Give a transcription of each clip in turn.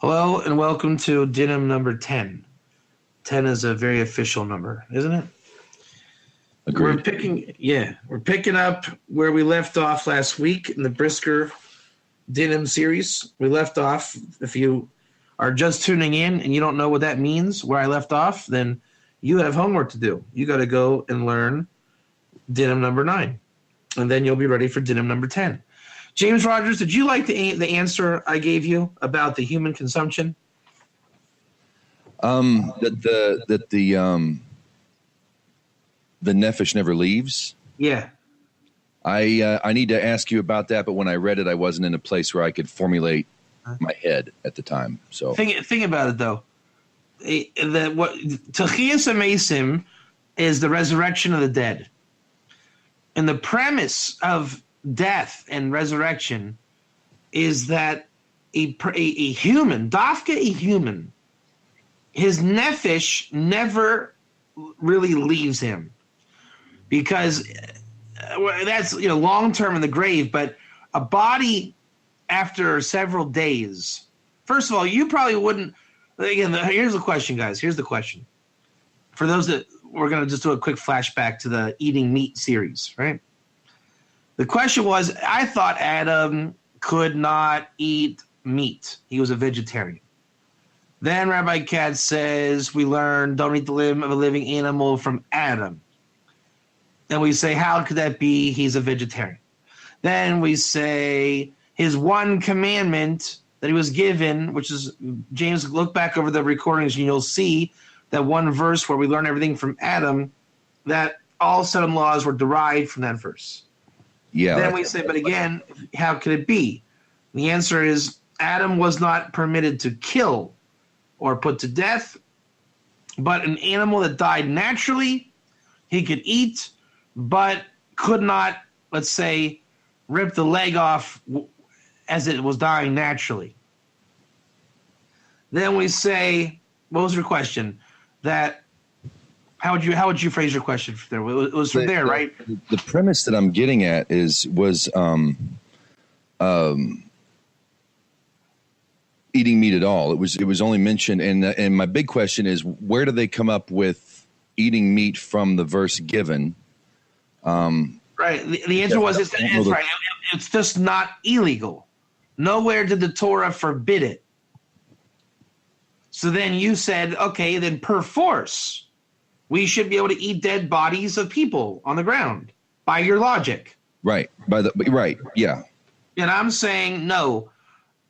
Hello and welcome to Dinim number 10. 10 is a very official number, isn't it? Agreed. We're picking up where we left off last week in the Brisker Dinim series. We left off, if you are just tuning in and you don't know what that means, where I left off, then you have homework to do. You got to go and learn Dinim number 9, and then you'll be ready for Dinim number 10. James Rogers, did you like the answer I gave you about the human consumption? The nefesh never leaves. Yeah. I need to ask you about that, but when I read it, I wasn't in a place where I could formulate my head at the time. So think about it though. Techiyas Amesim is the resurrection of the dead, and the premise of death and resurrection is that a human, dafka a human, his nefesh never really leaves him, because that's long term in the grave. But a body after several days, first of all, you probably wouldn't. Again, here's the question, guys. Here's the question. For those that we're going to just do a quick flashback to the eating meat series, right? The question was, I thought Adam could not eat meat. He was a vegetarian. Then Rabbi Katz says, we learn don't eat the limb of a living animal from Adam. Then we say, how could that be? He's a vegetarian. Then we say his one commandment that he was given, which is, James, look back over the recordings and you'll see that one verse where we learn everything from Adam, that all 7 laws were derived from that verse. Yeah. Then we say, but again, how could it be? The answer is Adam was not permitted to kill or put to death, but an animal that died naturally, he could eat, but could not, let's say, rip the leg off as it was dying naturally. Then we say, what was your question? How would you phrase your question there? It was from there, right? The premise that I'm getting at was eating meat at all. It was only mentioned, and my big question is, where do they come up with eating meat from the verse given? Right. The answer was it's right. It's just not illegal. Nowhere did the Torah forbid it. So then you said, okay, then per force, we should be able to eat dead bodies of people on the ground by your logic. Right. Right. Yeah. And I'm saying no.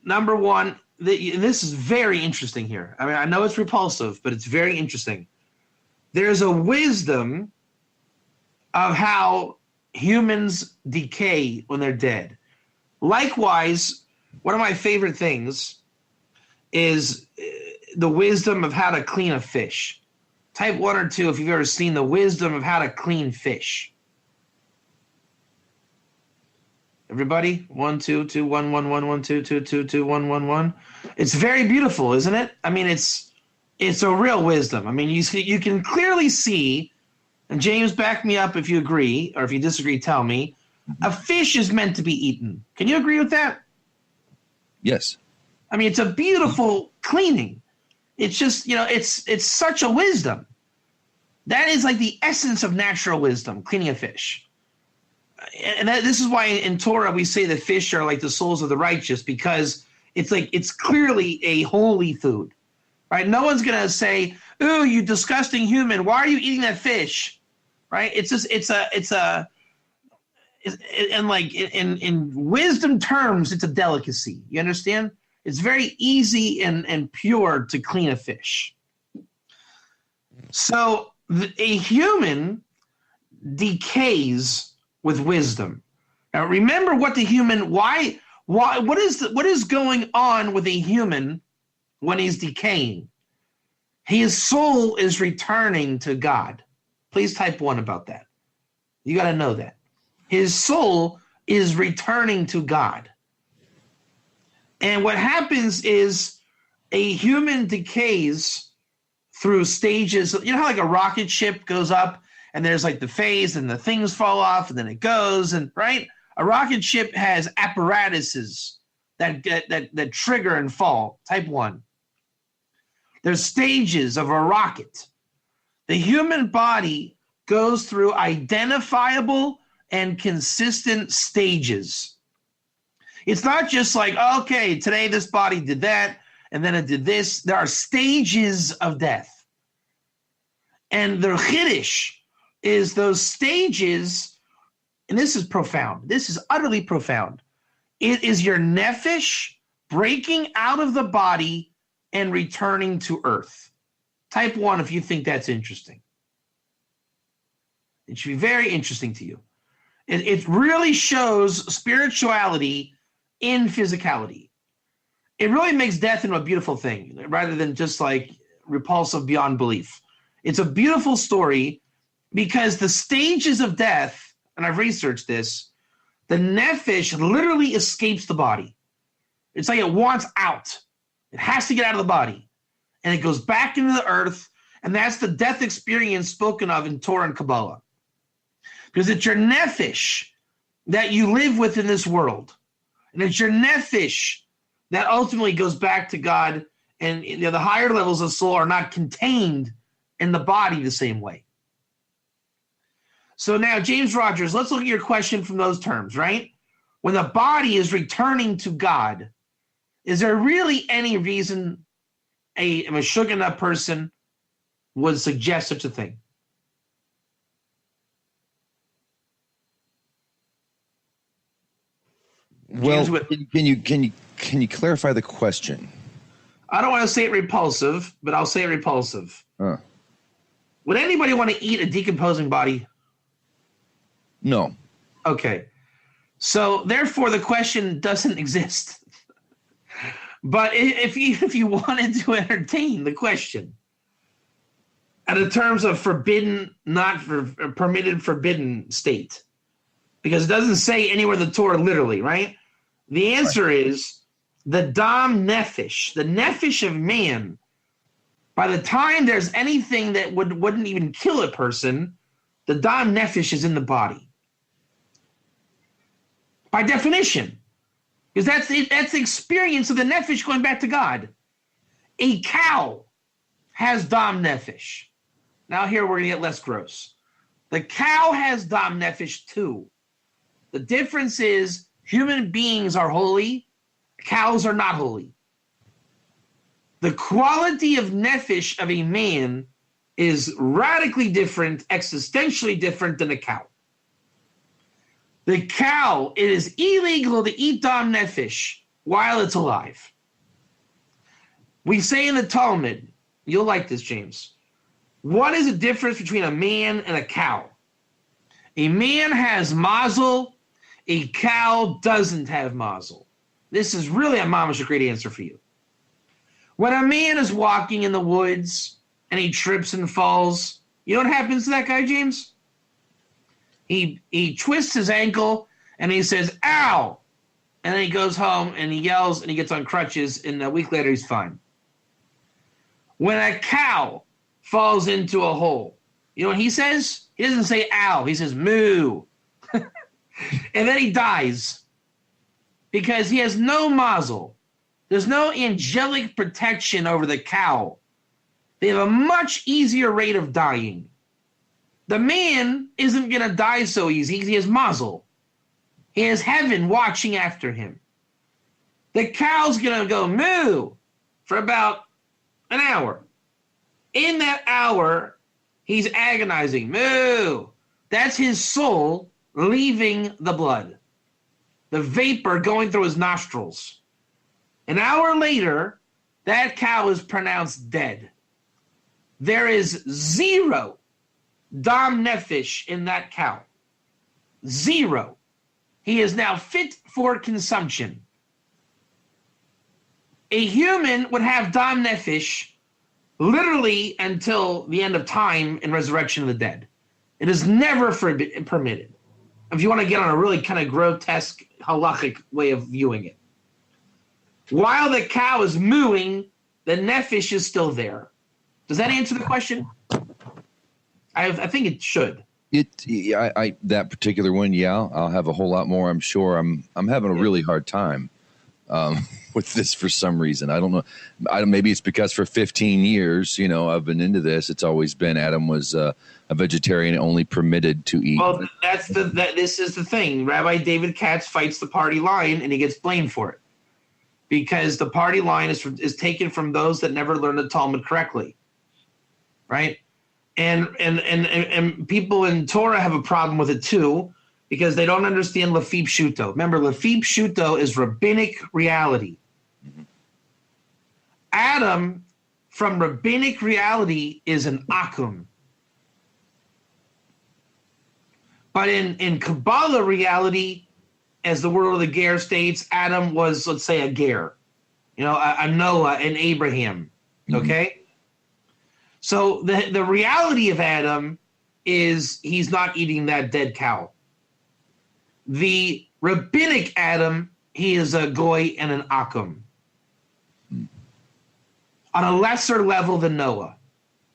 Number one, this is very interesting here. I mean, I know it's repulsive, but it's very interesting. There's a wisdom of how humans decay when they're dead. Likewise, one of my favorite things is the wisdom of how to clean a fish. Type 1 or 2 if you've ever seen the wisdom of how to clean fish. Everybody? 1 2 2 1 1 1 1 2 2 2 2 1 1 1. It's very beautiful, isn't it? I mean, it's a real wisdom. I mean, you can clearly see, and James, back me up if you agree, or if you disagree, tell me. A fish is meant to be eaten. Can you agree with that? Yes. I mean, it's a beautiful cleaning. It's just, it's such a wisdom. That is like the essence of natural wisdom, cleaning a fish. And this is why in Torah we say that fish are like the souls of the righteous, because it's clearly a holy food, right? No one's going to say, "Ooh, you disgusting human, why are you eating that fish?" Right? It's just, in wisdom terms, it's a delicacy. You understand? It's very easy and pure to clean a fish. So a human decays with wisdom. Now remember what the human, what is going on with a human when he's decaying? His soul is returning to God. Please type 1 about that. You got to know that. His soul is returning to God. And what happens is a human decays through stages. You know how like a rocket ship goes up and there's like the phase and the things fall off and then it goes, and right? A rocket ship has apparatuses that trigger and fall. Type 1. There's stages of a rocket. The human body goes through identifiable and consistent stages. It's not just like, okay, today this body did that, and then it did this. There are stages of death. And the Chiddush is those stages, and this is profound. This is utterly profound. It is your nefesh breaking out of the body and returning to earth. Type 1 if you think that's interesting. It should be very interesting to you. It really shows spirituality in physicality. It really makes death into a beautiful thing rather than just like repulsive beyond belief. It's a beautiful story because the stages of death, and I've researched this, the nefesh literally escapes the body. It's like it wants out. It has to get out of the body. And it goes back into the earth, and that's the death experience spoken of in Torah and Kabbalah. Because it's your nefesh that you live with in this world. And it's your nefesh that ultimately goes back to God, and the higher levels of soul are not contained in the body the same way. So now, James Rogers, let's look at your question from those terms, right? When the body is returning to God, is there really any reason a Meshuggah person would suggest such a thing? Well, can you clarify the question? I don't want to say it repulsive, but I'll say it repulsive. Would anybody want to eat a decomposing body? No. Okay. So therefore the question doesn't exist. But if you wanted to entertain the question at the terms of forbidden, not for permitted, forbidden state, because it doesn't say anywhere in the Torah literally, right? The answer is the dam nefesh, the nefesh of man. By the time there's anything that wouldn't even kill a person, the dam nefesh is in the body. By definition. Because that's the experience of the nefesh going back to God. A cow has dam nefesh. Now here we're going to get less gross. The cow has dam nefesh too. The difference is human beings are holy, cows are not holy. The quality of nefesh of a man is radically different, existentially different than a cow. The cow, it is illegal to eat dam nefesh while it's alive. We say in the Talmud, you'll like this, James. What is the difference between a man and a cow? A man has mazel, a cow doesn't have mazel. This is really a mamash a great answer for you. When a man is walking in the woods and he trips and falls, you know what happens to that guy, James? He twists his ankle and he says, ow! And then he goes home and he yells and he gets on crutches, and a week later he's fine. When a cow falls into a hole, you know what he says? He doesn't say ow, he says moo. And then he dies because he has no mazel. There's no angelic protection over the cow. They have a much easier rate of dying. The man isn't going to die so easy. He has mazel. He has heaven watching after him. The cow's going to go moo for about an hour. In that hour, he's agonizing. Moo. That's his soul leaving the blood. The vapor going through his nostrils. An hour later, that cow is pronounced dead. There is zero dam nefesh in that cow. Zero. He is now fit for consumption. A human would have dam nefesh literally until the end of time and resurrection of the dead. It is never permitted. If you want to get on a really kind of grotesque halachic way of viewing it. While the cow is mooing, the nefesh is still there. Does that answer the question? I think it should. That particular one, yeah. I'll have a whole lot more. I'm sure. I'm having a really hard time with this for some reason. I don't know. Maybe it's because for 15 years, I've been into this. It's always been Adam was a vegetarian, only permitted to eat. Well, this is the thing. Rabbi David Katz fights the party line, and he gets blamed for it because the party line is taken from those that never learned the Talmud correctly, right? And people in Torah have a problem with it too, because they don't understand Lefi Pshuto. Remember, Lefi Pshuto is rabbinic reality. Adam, from rabbinic reality, is an akum. But in Kabbalah reality, as the word of the Ger states, Adam was, let's say, a Ger. A Noah, an Abraham. Okay? So the reality of Adam is he's not eating that dead cow. The rabbinic Adam, he is a goy and an akum. On a lesser level than Noah.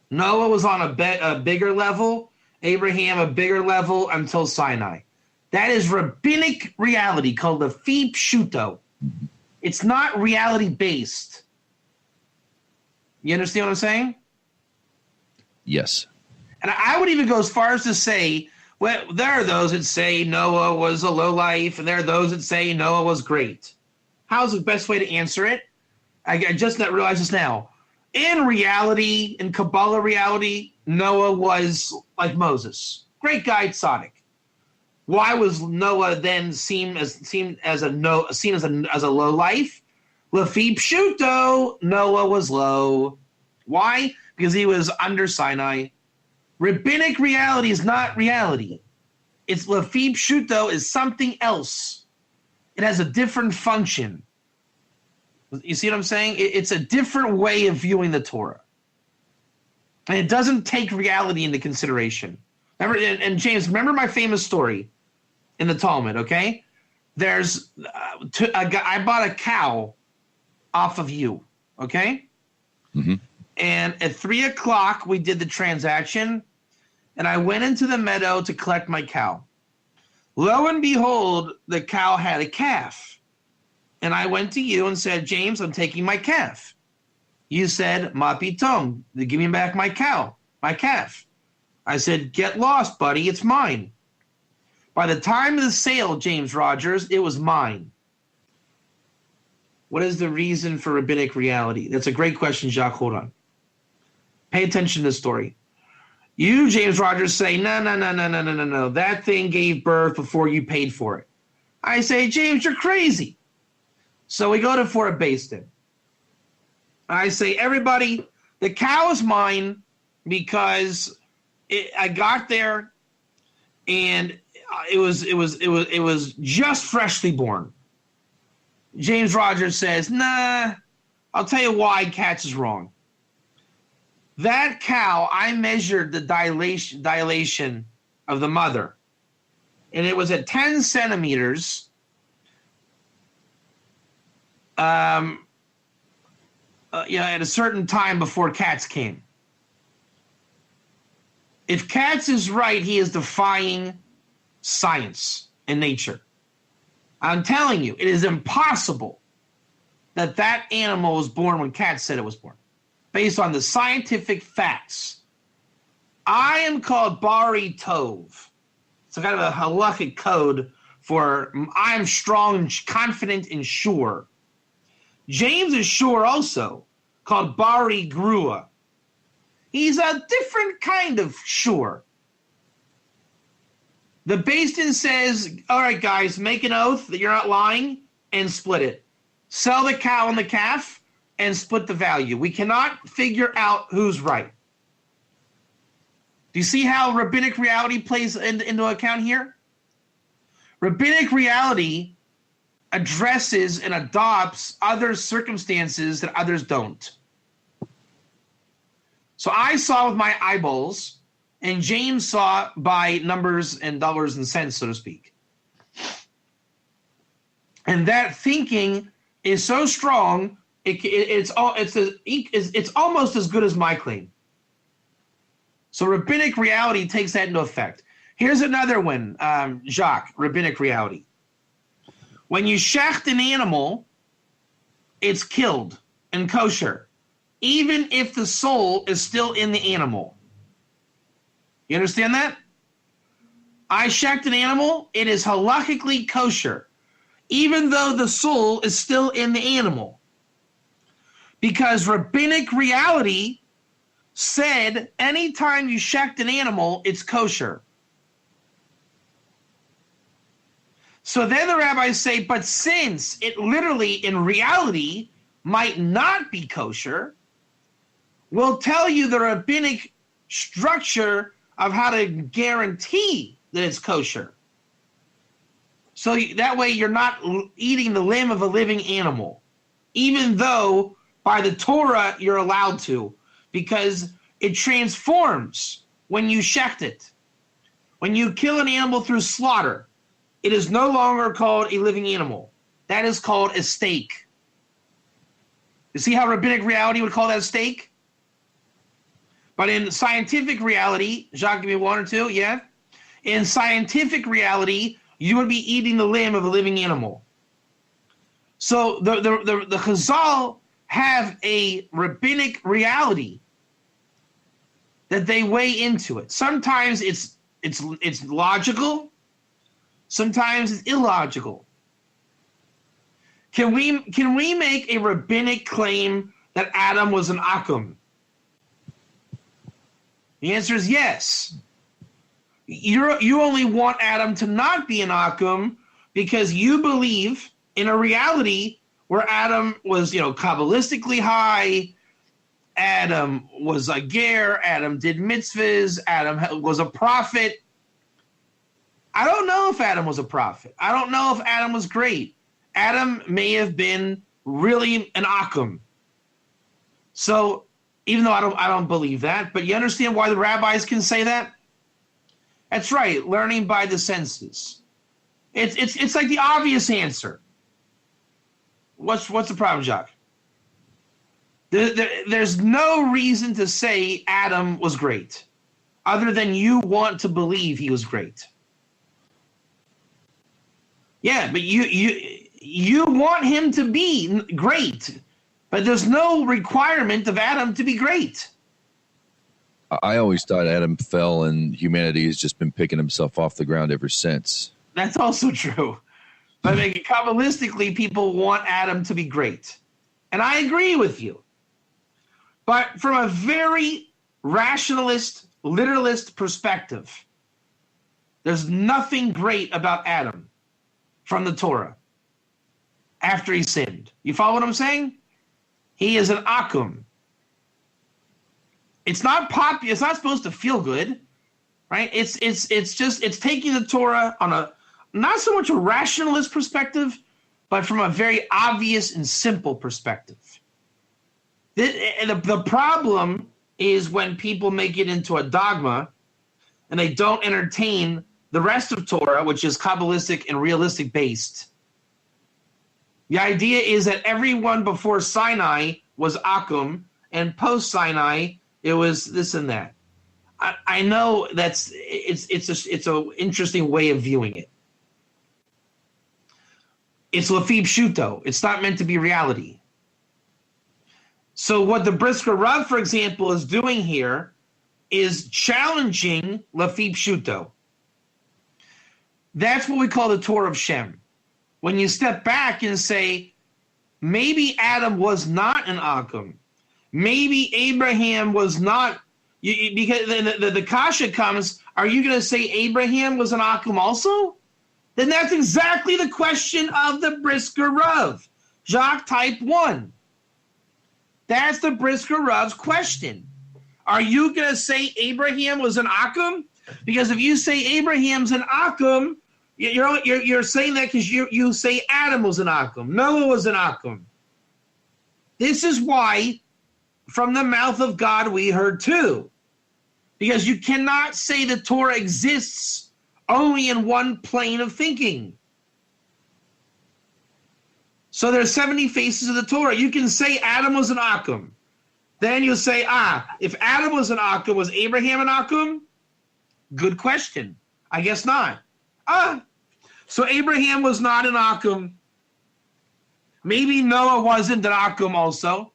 Noah was on a bigger level, Abraham a bigger level until Sinai. That is rabbinic reality called the Lefi Pshuto. It's not reality based. You understand what I'm saying? Yes. And I would even go as far as to say, well, there are those that say Noah was a lowlife, and there are those that say Noah was great. How's the best way to answer it? I just not realized this now. In reality, in Kabbalah reality, Noah was like Moses. Great guy, tzaddik. Why was Noah then seen as a low life? Lefi Pshuto, Noah was low. Why? Because he was under Sinai. Rabbinic reality is not reality. It's Lefi Pshuto is something else. It has a different function. You see what I'm saying? It's a different way of viewing the Torah. And it doesn't take reality into consideration. Remember, and James, remember my famous story in the Talmud, okay? There's I bought a cow off of you, okay? Mm-hmm. And at 3:00, we did the transaction, and I went into the meadow to collect my cow. Lo and behold, the cow had a calf. And I went to you and said, James, I'm taking my calf. You said, Ma pitom, give me back my cow, my calf. I said, get lost, buddy, it's mine. By the time of the sale, James Rogers, it was mine. What is the reason for rabbinic reality? That's a great question, Jacques. Hold on. Pay attention to the story. You, James Rogers, say, no. That thing gave birth before you paid for it. I say, James, you're crazy. So we go to Fort Baston. I say, everybody, the cow is mine because I got there and it was just freshly born. James Rogers says, nah, I'll tell you why Katz is wrong. That cow, I measured the dilation of the mother, and it was at 10 centimeters. At a certain time before Katz came. If Katz is right, he is defying science and nature. I'm telling you, it is impossible that animal was born when Katz said it was born, based on the scientific facts. I am called Bari Tov. It's a kind of a halakhic code for I'm strong and confident and sure. James is sure also, called Bari Grua. He's a different kind of sure. The Bastin says, all right, guys, make an oath that you're not lying and split it. Sell the cow and the calf and split the value. We cannot figure out who's right. Do you see how rabbinic reality plays into account here? Rabbinic reality addresses and adopts other circumstances that others don't. So I saw with my eyeballs, and James saw by numbers and dollars and cents, so to speak. And that thinking is so strong, it's almost as good as my claim. So rabbinic reality takes that into effect. Here's another one, Jacques, rabbinic reality. When you shecht an animal, it's killed and kosher, even if the soul is still in the animal. You understand that? I shecht an animal, it is halakhically kosher, even though the soul is still in the animal. Because rabbinic reality said anytime you shecht an animal, it's kosher. So then the rabbis say, but since it literally, in reality, might not be kosher, we'll tell you the rabbinic structure of how to guarantee that it's kosher. So that way you're not eating the limb of a living animal, even though by the Torah you're allowed to, because it transforms when you shecht it. When you kill an animal through slaughter, it is no longer called a living animal. That is called a steak. You see how rabbinic reality would call that a steak? But in scientific reality, Jacques, give me one or two, yeah? In scientific reality, you would be eating the limb of a living animal. So the Chazal have a rabbinic reality that they weigh into it. Sometimes it's logical, sometimes it's illogical. Can we make a rabbinic claim that Adam was an akum? The answer is yes. You only want Adam to not be an akum because you believe in a reality where Adam was, Kabbalistically high, Adam was a ger, Adam did mitzvahs, Adam was a prophet. I don't know if Adam was a prophet. I don't know if Adam was great. Adam may have been really an akum. So even though I don't believe that, but you understand why the rabbis can say that? That's right, learning by the senses. It's like the obvious answer. What's the problem, Jacques? There's no reason to say Adam was great, other than you want to believe he was great. Yeah, but you want him to be great, but there's no requirement of Adam to be great. I always thought Adam fell and humanity has just been picking himself off the ground ever since. That's also true. But Kabbalistically, people want Adam to be great. And I agree with you. But from a very rationalist, literalist perspective, there's nothing great about Adam from the Torah after he sinned. You follow what I'm saying? He is an akum. It's not popular. It's not supposed to feel good, right? It's taking the Torah on a not so much a rationalist perspective, but from a very obvious and simple perspective. The problem is when people make it into a dogma and they don't entertain the rest of Torah, which is Kabbalistic and realistic based. The idea is that everyone before Sinai was akum, and post Sinai it was this and that. I know it's an interesting way of viewing it. It's Lafi Pshuto. It's not meant to be reality. So what the Brisker Rav, for example, is doing here is challenging Lafi Pshuto. That's what we call the Torah of Shem. When you step back and say, maybe Adam was not an akum. Maybe Abraham was not, because the kasha comes, are you going to say Abraham was an akum also? Then that's exactly the question of the Brisker Rav. Jacques type 1. That's the Brisker Rav's question. Are you going to say Abraham was an akum? Because if you say Abraham's an akum, you're saying that because you say Adam was an akum. Noah was an akum. This is why from the mouth of God we heard too. Because you cannot say the Torah exists only in one plane of thinking. So there's 70 faces of the Torah. You can say Adam was an akum. Then you'll say, if Adam was an akum, was Abraham an akum? Good question. I guess not. So Abraham was not an akum. Maybe Noah wasn't an Akum also.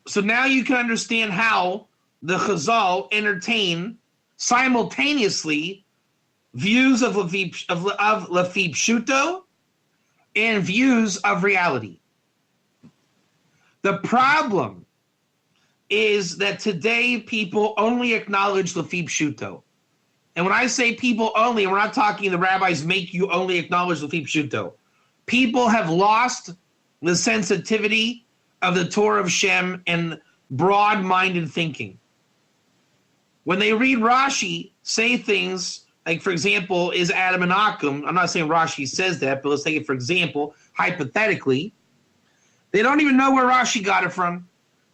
So now you can understand how the Chazal entertain simultaneously views of Lefi Pshuto and views of reality. The problem is that today people only acknowledge Lefi Pshuto. And when I say people only, we're not talking the rabbis make you only acknowledge Lefi Pshuto. People have lost the sensitivity of the Torah of Shem and broad-minded thinking. When they read Rashi, say things like, for example, is Adam an Akum? I'm not saying Rashi says that, but let's take it for example, hypothetically. They don't even know where Rashi got it from.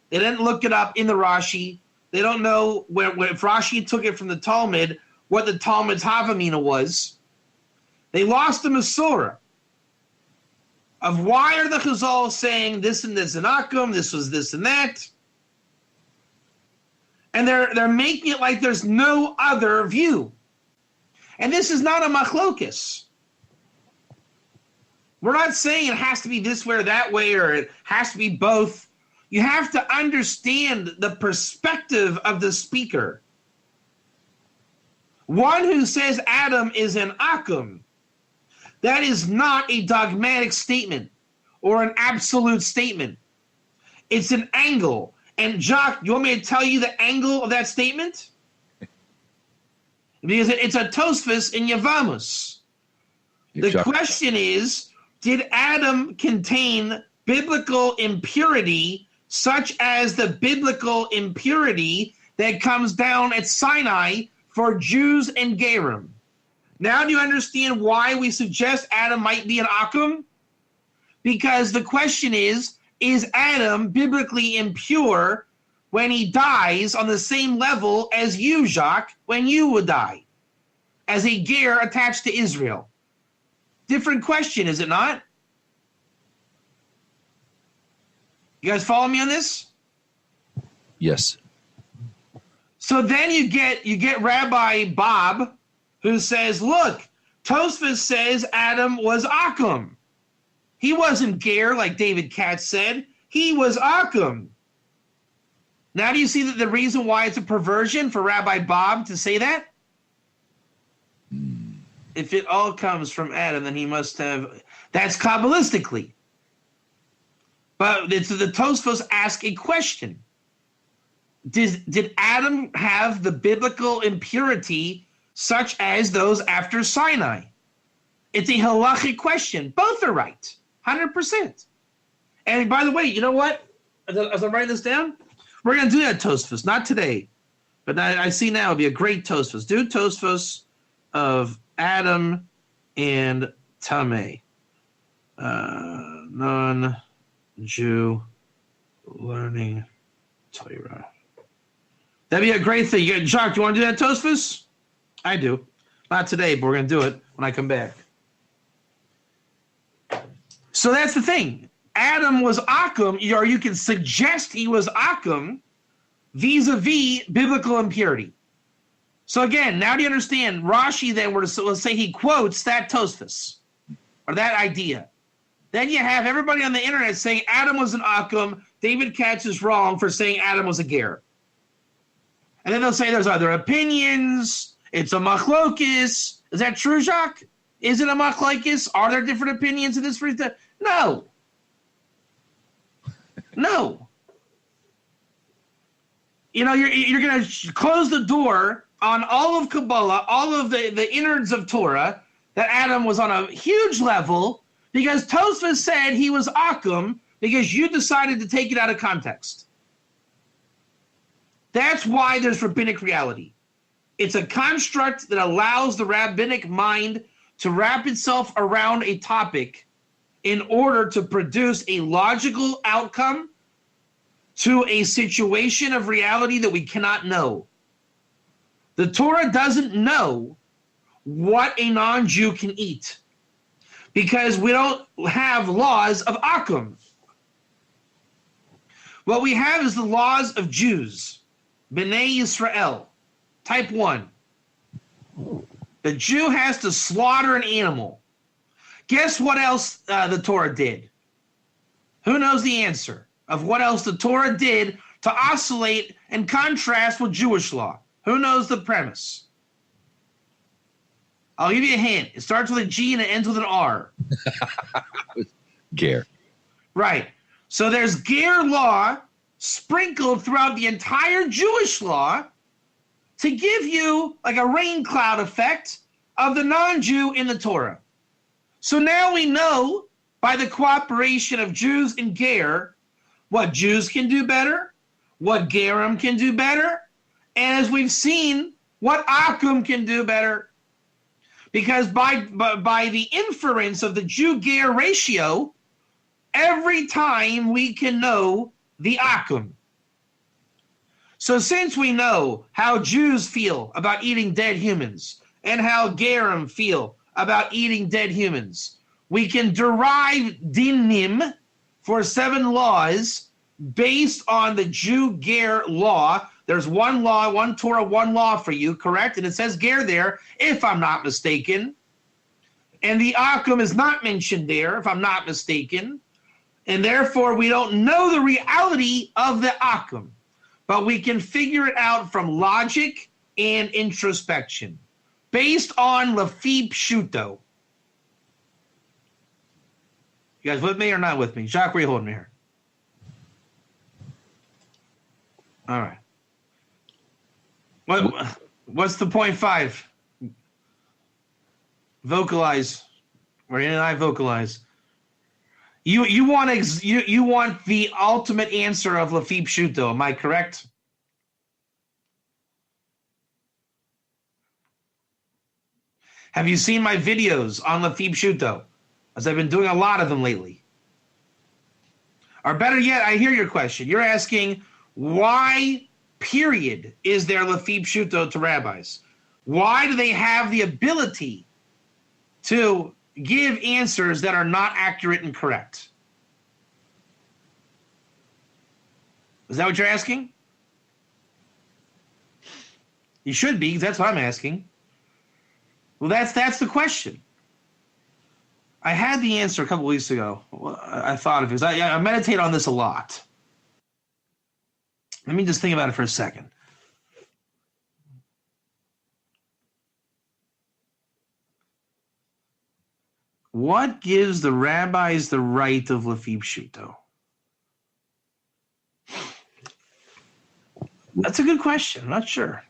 They didn't look it up in the Rashi. They don't know if Rashi took it from the Talmud, what the Talmud's Havamina was. They lost the Masorah of why are the Chazal saying this and this and Akum, this was this and that. And they're making it like there's no other view. And this is not a machlokus. We're not saying it has to be this way or that way, or it has to be both. You have to understand the perspective of the speaker. One who says Adam is an Akum, that is not a dogmatic statement or an absolute statement. It's an angle. And Jacques, you want me to tell you the angle of that statement? Because it's a Tosfos in Yavamus. The question is, did Adam contain biblical impurity such as the biblical impurity that comes down at Sinai for Jews and Gerim? Now do you understand why we suggest Adam might be an Akum? Because the question is Adam biblically impure when he dies on the same level as you, Jacques, when you would die, as a ger attached to Israel? Different question, is it not? You guys follow me on this? Yes. So then you get Rabbi Bob, who says, look, Tosfos says Adam was Akum. He wasn't ger, like David Katz said. He was Akum. Now do you see that the reason why it's a perversion for Rabbi Bob to say that? If it all comes from Adam, then he must have... That's Kabbalistically. But the Tosfos ask a question. Did Adam have the biblical impurity such as those after Sinai? It's a halachic question. Both are right. 100%. And by the way, you know what? As I'm writing this down, we're going to do that Tosfos. Not today. But I see now it would be a great Tosfos. Do Tosfos of Adam and Tameh. Non-Jew learning Torah. That'd be a great thing. Jacques, do you want to do that Tosfos? I do. Not today, but we're going to do it when I come back. So that's the thing. Adam was Akum, or you can suggest he was Akum vis-a-vis biblical impurity. So again, now do you understand? Rashi then, let's say he quotes that Tosfos, or that idea. Then you have everybody on the internet saying Adam was an Akum, David Katz is wrong for saying Adam was a ger. And then they'll say there's other opinions, it's a machlokis. Is that true, Jacques? Is it a machlokis? Are there different opinions in this? No. No. You know, you're going to close the door on all of Kabbalah, all of the innards of Torah, that Adam was on a huge level because Tosfos said he was Akum because you decided to take it out of context. That's why there's rabbinic reality. It's a construct that allows the rabbinic mind to wrap itself around a topic in order to produce a logical outcome to a situation of reality that we cannot know. The Torah doesn't know what a non-Jew can eat because we don't have laws of Akum. What we have is the laws of Jews, B'nai Yisrael, type 1. The Jew has to slaughter an animal. Guess what else the Torah did? Who knows the answer of what else the Torah did to oscillate and contrast with Jewish law? Who knows the premise? I'll give you a hint. It starts with a G and it ends with an R. Ger. Right. So there's Ger law sprinkled throughout the entire Jewish law to give you like a rain cloud effect of the non-Jew in the Torah. So now we know by the cooperation of Jews and Ger what Jews can do better, what Gerim can do better, and as we've seen, what Akum can do better. Because by the inference of the Jew-Ger ratio, every time we can know the Akum. So since we know how Jews feel about eating dead humans and how Gerim feel about eating dead humans, we can derive Dinim for 7 laws based on the Jew-Ger law. There's one law, one Torah, one law for you, correct? And it says Ger there, if I'm not mistaken. And the Akum is not mentioned there, if I'm not mistaken. And therefore, we don't know the reality of the Akum. But we can figure it out from logic and introspection. Based on Lafi Pshuto. You guys with me or not with me? Jacques, where are you holding me here? All right. What's the 0.5? Vocalize. Maria and I vocalize. You want the ultimate answer of Lafi Pshuto, am I correct? Have you seen my videos on Lafi Pshuto? As I've been doing a lot of them lately. Or better yet, I hear your question. You're asking, why, period, is there Lafi Pshuto to rabbis? Why do they have the ability to give answers that are not accurate and correct? Is that what you're asking? You should be, because that's what I'm asking. Well, that's the question. I had the answer a couple weeks ago. I thought of it. I meditate on this a lot. Let me just think about it for a second. What gives the rabbis the right of Lafi Pshuto? That's a good question. I'm not sure.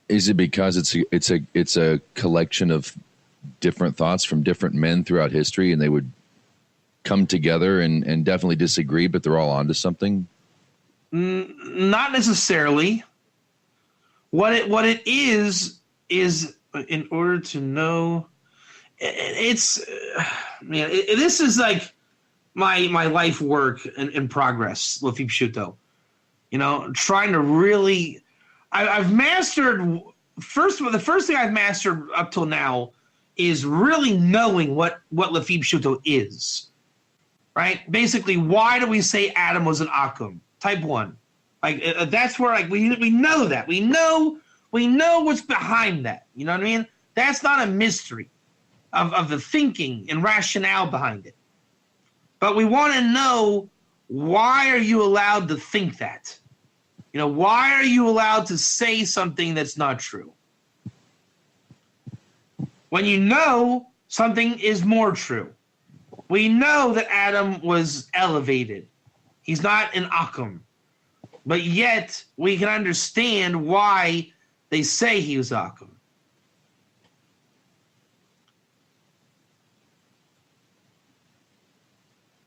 Is it because it's a collection of different thoughts from different men throughout history, and they would come together and definitely disagree, but they're all onto something? Not necessarily. What it is in order to know. This is like my life work in progress, Lafi Pshuto. Trying to really, I've mastered the first thing I've mastered up till now is really knowing what Lafi Pshuto is, right? Basically, why do we say Adam was an Akum? Type 1. That's where we know that. We know what's behind that. You know what I mean? That's not a mystery of the thinking and rationale behind it. But we want to know, why are you allowed to think that? Why are you allowed to say something that's not true? When you know something is more true. We know that Adam was elevated. He's not an Akum. But yet, we can understand why they say he was Akum.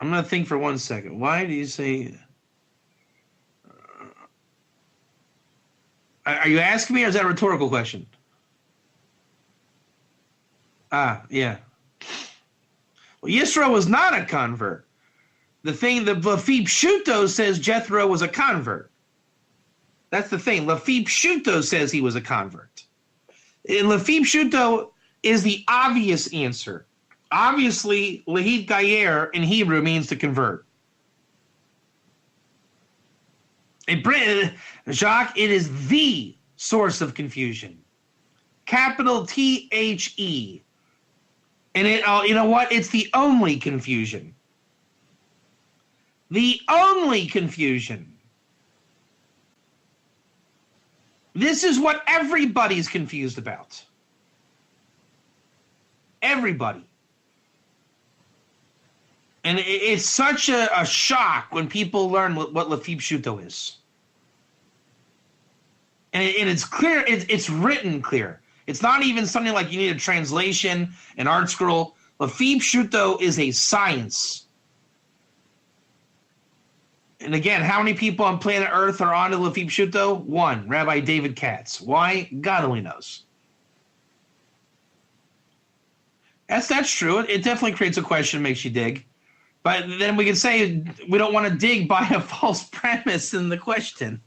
I'm going to think for 1 second. Why do you say... Are you asking me, or is that a rhetorical question? Yeah. Well, Yisro was not a convert. The Lafi Pshuto says Jethro was a convert. That's the thing. Lafi Pshuto says he was a convert. And Lafi Pshuto is the obvious answer. Obviously, Lahid Gayer in Hebrew means to convert. Jacques, it is the source of confusion. Capital THE. And you know what? It's the only confusion. The only confusion. This is what everybody's confused about. Everybody. And it's such a shock when people learn what Lefip Shuto is. And it's clear, it's written clear. It's not even something like you need a translation, an art scroll. Lefip Shuto is a science. And again, how many people on planet Earth are on to Lefip Shuto? One, Rabbi David Katz. Why? God only knows. That's true. It definitely creates a question, makes you dig. But then we can say we don't want to dig by a false premise in the question.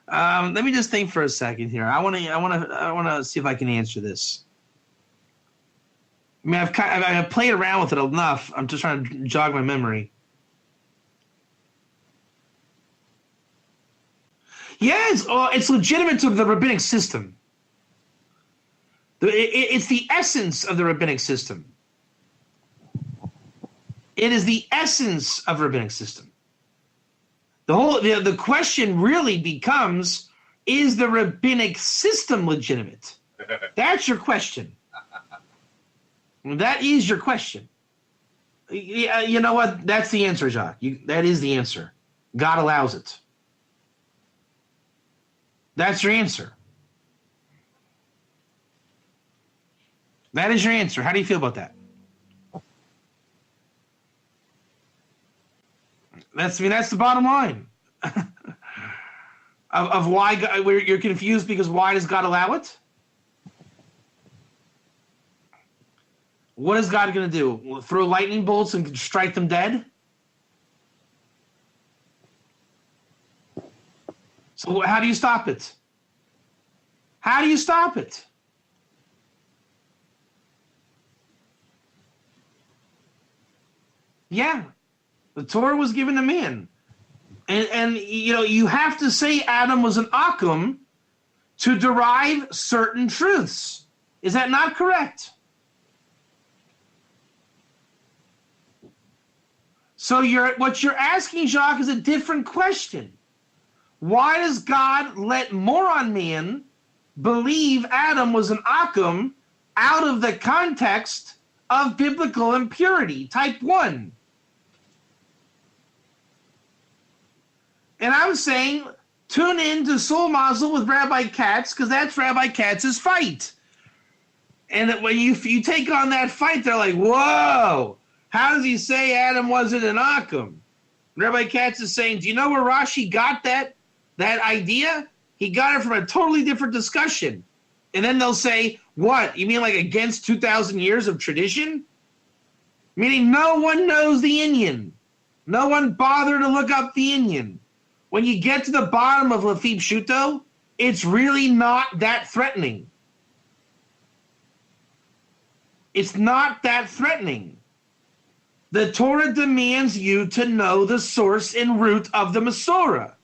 Let me just think for a second here. I want to see if I can answer this. I mean, I've played around with it enough. I'm just trying to jog my memory. Yeah, it's legitimate to the rabbinic system. It's the essence of the rabbinic system. It is the essence of the rabbinic system. The question really becomes, is the rabbinic system legitimate? That's your question. That is your question. You know what? That's the answer, Jacques. That is the answer. God allows it. That's your answer. That is your answer. How do you feel about that? That's the bottom line of why you're confused, because why does God allow it? What is God going to do? Throw lightning bolts and strike them dead? So how do you stop it? How do you stop it? Yeah. The Torah was given to man. And you have to say Adam was an Akum to derive certain truths. Is that not correct? So what you're asking, Jacques, is a different question. Why does God let moron man believe Adam was an Akum out of the context of biblical impurity, type 1? And I'm saying, tune in to Soul Mazel with Rabbi Katz, because that's Rabbi Katz's fight. And when you take on that fight, they're like, whoa, how does he say Adam wasn't an Akum? Rabbi Katz is saying, do you know where Rashi got that idea? He got it from a totally different discussion. And then they'll say, what? You mean like against 2,000 years of tradition? Meaning no one knows the Inyan. No one bothered to look up the Inyan. When you get to the bottom of Lefip Shuto, it's really not that threatening. It's not that threatening. The Torah demands you to know the source and root of the Masorah.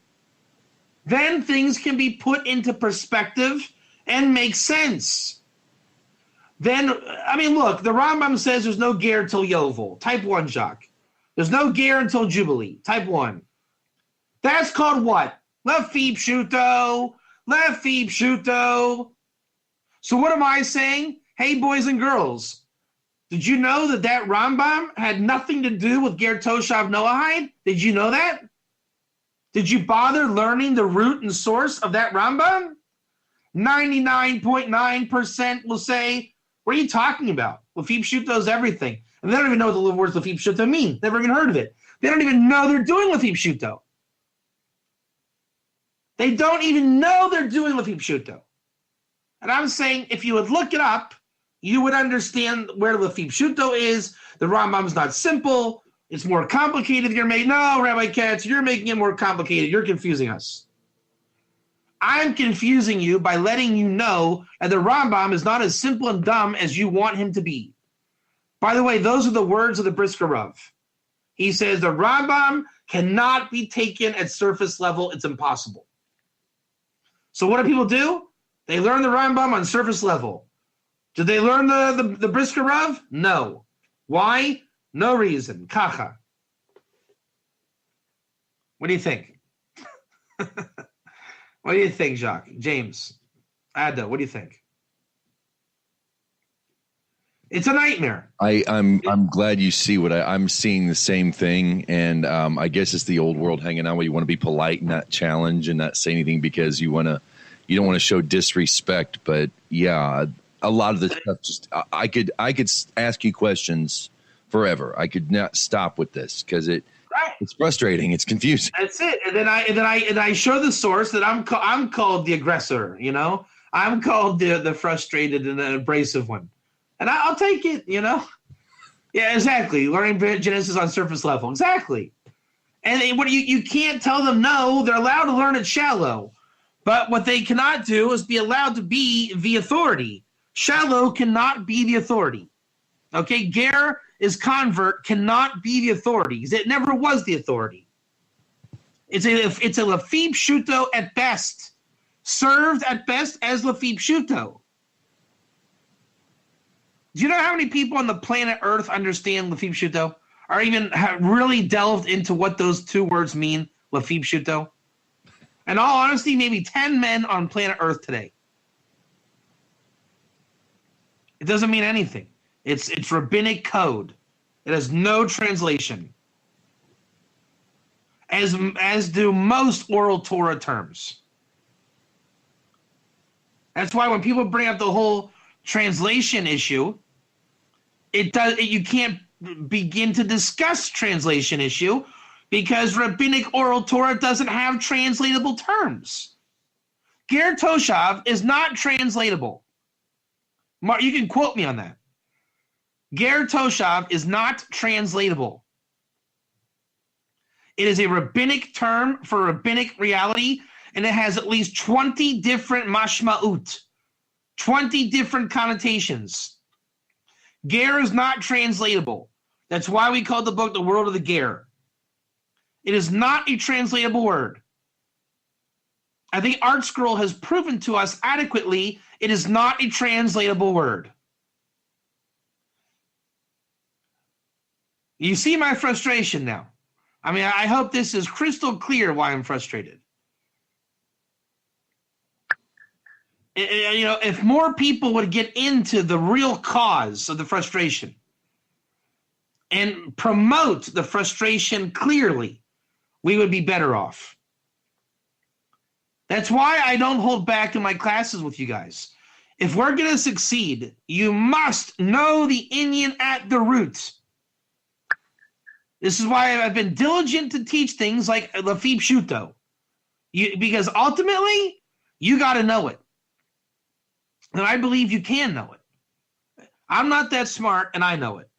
Then things can be put into perspective and make sense. Then, I mean, look, the Rambam says there's no ger till Yovel, type 1, Jacques. There's no ger until Jubilee, type 1. That's called what? Lefip Shuto. Lefip Shuto. So what am I saying? Hey, boys and girls, did you know that Rambam had nothing to do with Ger Toshav Noahide? Did you know that? Did you bother learning the root and source of that Rambam? 99.9% will say, what are you talking about? Lefip Shuto is everything. And they don't even know what the words Lefip Shuto mean. Never even heard of it. They don't even know they're doing Lefip Shuto. They don't even know they're doing Lefip Shuto. And I'm saying, if you would look it up, you would understand where Lefip Shuto is. The Rambam is not simple. It's more complicated. You're making, no, Rabbi Katz, you're making it more complicated. You're confusing us. I'm confusing you by letting you know that the Rambam is not as simple and dumb as you want him to be. By the way, those are the words of the Brisker Rav. He says the Rambam cannot be taken at surface level. It's impossible. So what do people do? They learn the Rambam on surface level. Did they learn the Brisker Rav? No. Why? No reason. Kacha. What do you think? What do you think, Jacques? James? Ada, what do you think? It's a nightmare. I'm glad you see what I'm seeing the same thing, and I guess it's the old world hanging out where you want to be polite and not challenge and not say anything because you don't want to show disrespect. But yeah, a lot of the stuff I could ask you questions forever. I could not stop with this because it's frustrating. It's confusing. That's it. And then I show the source that I'm called the aggressor. You know, I'm called the frustrated and the abrasive one. And I'll take it, you know? Yeah, exactly. Learning Genesis on surface level. Exactly. And what you can't tell them no. They're allowed to learn it shallow. But what they cannot do is be allowed to be the authority. Shallow cannot be the authority. Okay? Ger is convert cannot be the authority because it never was the authority. It's a Lafib Shuto at best. Served at best as Lafib Shuto. Do you know how many people on the planet Earth understand Lafib Shuto? Or even have really delved into what those two words mean, Lafib Shuto? In all honesty, maybe 10 men on planet Earth today. It doesn't mean anything. It's rabbinic code. It has no translation. As do most oral Torah terms. That's why when people bring up the whole translation issue, you can't begin to discuss translation issue because rabbinic oral Torah doesn't have translatable terms. Ger Toshav is not translatable. Mark, you can quote me on that. Ger Toshav is not translatable. It is a rabbinic term for rabbinic reality, and it has at least 20 different mashma'ut. 20 different connotations. Ger is not translatable. That's why we call the book The World of the Ger. It is not a translatable word. I think Art Scroll has proven to us adequately it is not a translatable word. You see my frustration now. I mean, I hope this is crystal clear why I'm frustrated. You know, if more people would get into the real cause of the frustration and promote the frustration clearly, we would be better off. That's why I don't hold back in my classes with you guys. If we're going to succeed, you must know the Indian at the root. This is why I've been diligent to teach things like Lafib Shuto. Because ultimately, you got to know it. And I believe you can know it. I'm not that smart, and I know it.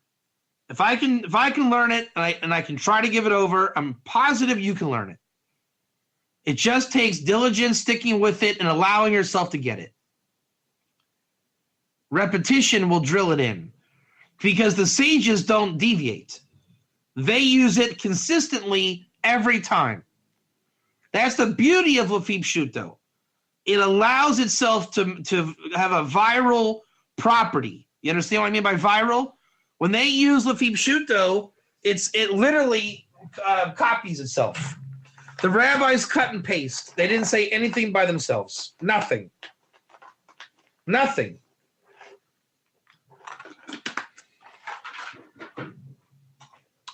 If I can learn it, and I can try to give it over, I'm positive you can learn it. It just takes diligence, sticking with it, and allowing yourself to get it. Repetition will drill it in, because the sages don't deviate. They use it consistently every time. That's the beauty of Lafib Shuto. It allows itself to have a viral property. You understand what I mean by viral? When they use Lafib Shuto, it literally copies itself. The rabbis cut and paste. They didn't say anything by themselves. Nothing. Nothing.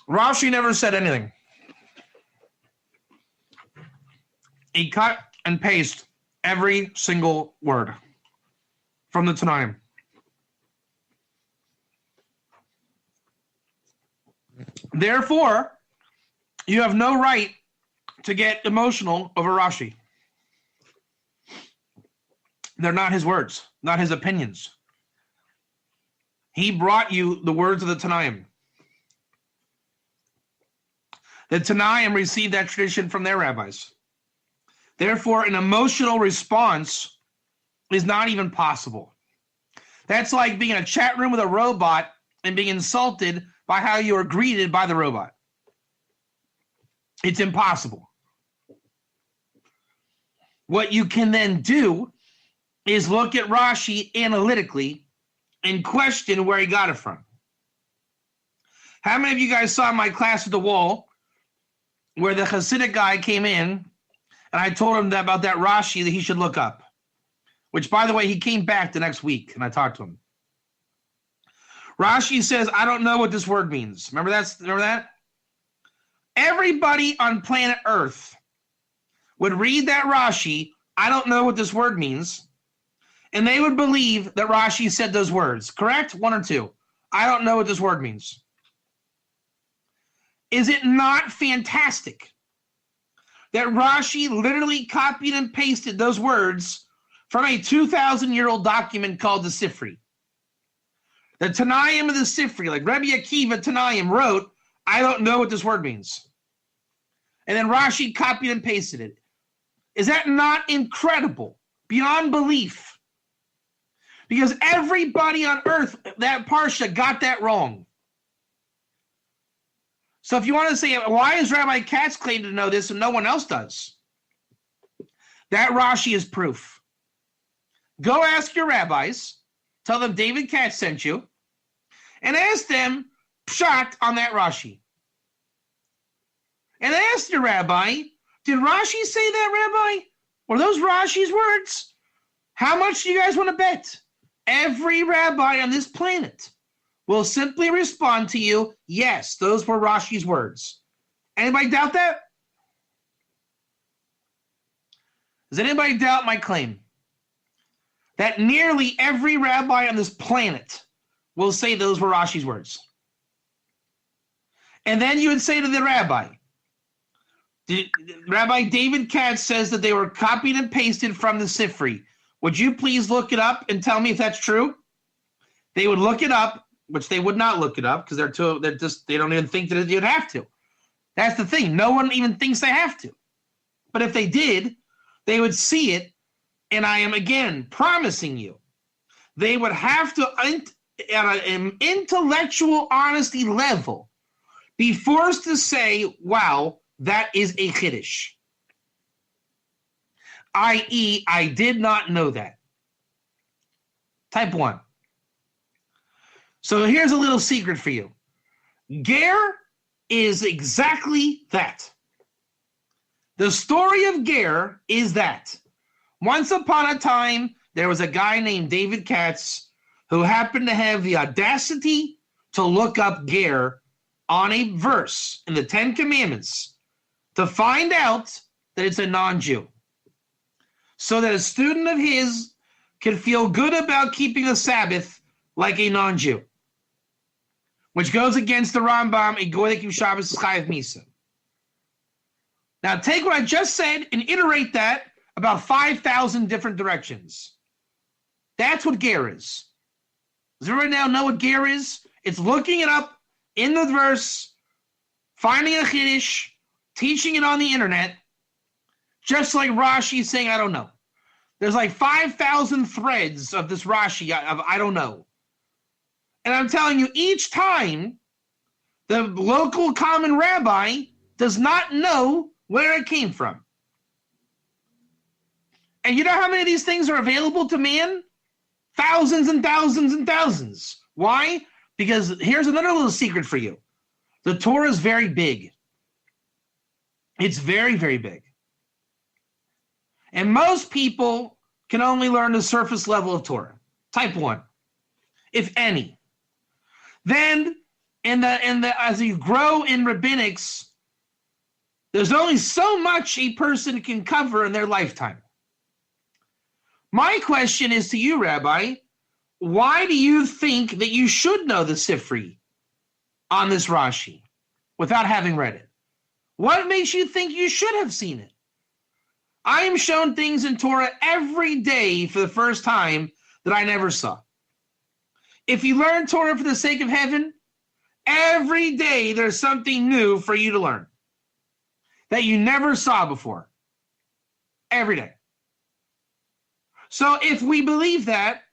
Rashi never said anything. He cut and pasted every single word from the Dinim. Therefore, you have no right to get emotional over Rashi. They're not his words, not his opinions. He brought you the words of the Dinim. The Tanaim received that tradition from their rabbis. Therefore, an emotional response is not even possible. That's like being in a chat room with a robot and being insulted by how you are greeted by the robot. It's impossible. What you can then do is look at Rashi analytically and question where he got it from. How many of you guys saw my class at the wall where the Hasidic guy came in and I told him about that Rashi that he should look up? Which, by the way, he came back the next week and I talked to him. Rashi says, I don't know what this word means. Remember that? Everybody on planet Earth would read that Rashi, I don't know what this word means, and they would believe that Rashi said those words. Correct? One or two. I don't know what this word means. Is it not fantastic that Rashi literally copied and pasted those words from a 2,000-year-old document called the Sifri? The Tanaim of the Sifri, like Rebbe Akiva Tanaim wrote, I don't know what this word means. And then Rashi copied and pasted it. Is that not incredible? Beyond belief. Because everybody on earth, that Parsha, got that wrong. So if you want to say, why is Rabbi Katz claimed to know this and no one else does? That Rashi is proof. Go ask your rabbis. Tell them David Katz sent you. And ask them pshat on that Rashi. And ask your rabbi, did Rashi say that, Rabbi? Were those Rashi's words? How much do you guys want to bet? Every rabbi on this planet will simply respond to you, yes, those were Rashi's words. Anybody doubt that? Does anybody doubt my claim that nearly every rabbi on this planet will say those were Rashi's words? And then you would say to the rabbi, Rabbi David Katz says that they were copied and pasted from the Sifri. Would you please look it up and tell me if that's true? They would look it up, which they would not look it up because they don't even think that you'd have to. That's the thing. No one even thinks they have to. But if they did, they would see it. And I am, again, promising you, they would have to, at an intellectual honesty level, be forced to say, wow, that is a Chiddush. I.e., I did not know that. Type 1. So here's a little secret for you. Ger is exactly that. The story of Ger is that. Once upon a time, there was a guy named David Katz who happened to have the audacity to look up Ger on a verse in the Ten Commandments to find out that it's a non-Jew. So that a student of his can feel good about keeping the Sabbath like a non-Jew. Which goes against the Rambam, a goy that keeps Shabbos is chayav misa. Now take what I just said and iterate that about 5,000 different directions. That's what Ger is. Does everybody now know what Ger is? It's looking it up in the verse, finding a Chiddush, teaching it on the internet, just like Rashi saying, I don't know. There's like 5,000 threads of this Rashi of I don't know. And I'm telling you, each time, the local common rabbi does not know where it came from. And you know how many of these things are available to man? Thousands and thousands and thousands. Why? Because here's another little secret for you. The Torah is very big. It's very, very big. And most people can only learn the surface level of Torah. Type 1, if any. Then, as you grow in rabbinics, there's only so much a person can cover in their lifetime. My question is to you, Rabbi, why do you think that you should know the Sifri on this Rashi without having read it? What makes you think you should have seen it? I am shown things in Torah every day for the first time that I never saw. If you learn Torah for the sake of heaven, every day there's something new for you to learn that you never saw before. Every day. So if we believe that,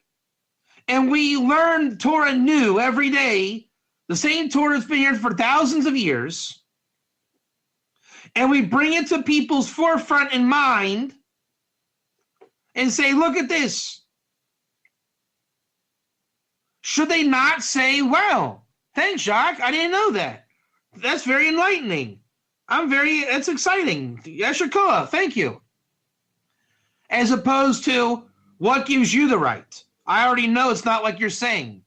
and we learn Torah new every day, the same Torah has been here for thousands of years, and we bring it to people's forefront in mind and say, look at this. Should they not say, well, thanks, Jacques, I didn't know that. That's very enlightening. That's exciting. Yeshua, thank you. As opposed to, what gives you the right? I already know it's not like you're saying.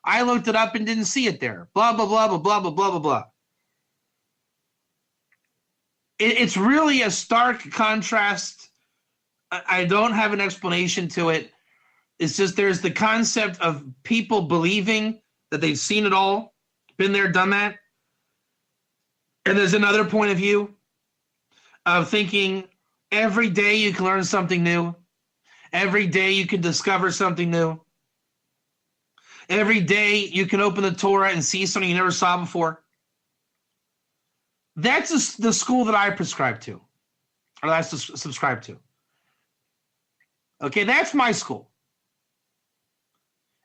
I looked it up and didn't see it there. Blah, blah, blah, blah, blah, blah, blah, blah, blah. It's really a stark contrast. I don't have an explanation to it. It's just there's the concept of people believing that they've seen it all, been there, done that. And there's another point of view of thinking every day you can learn something new. Every day you can discover something new. Every day you can open the Torah and see something you never saw before. That's the school that I prescribe to, or that I subscribe to. Okay, that's my school.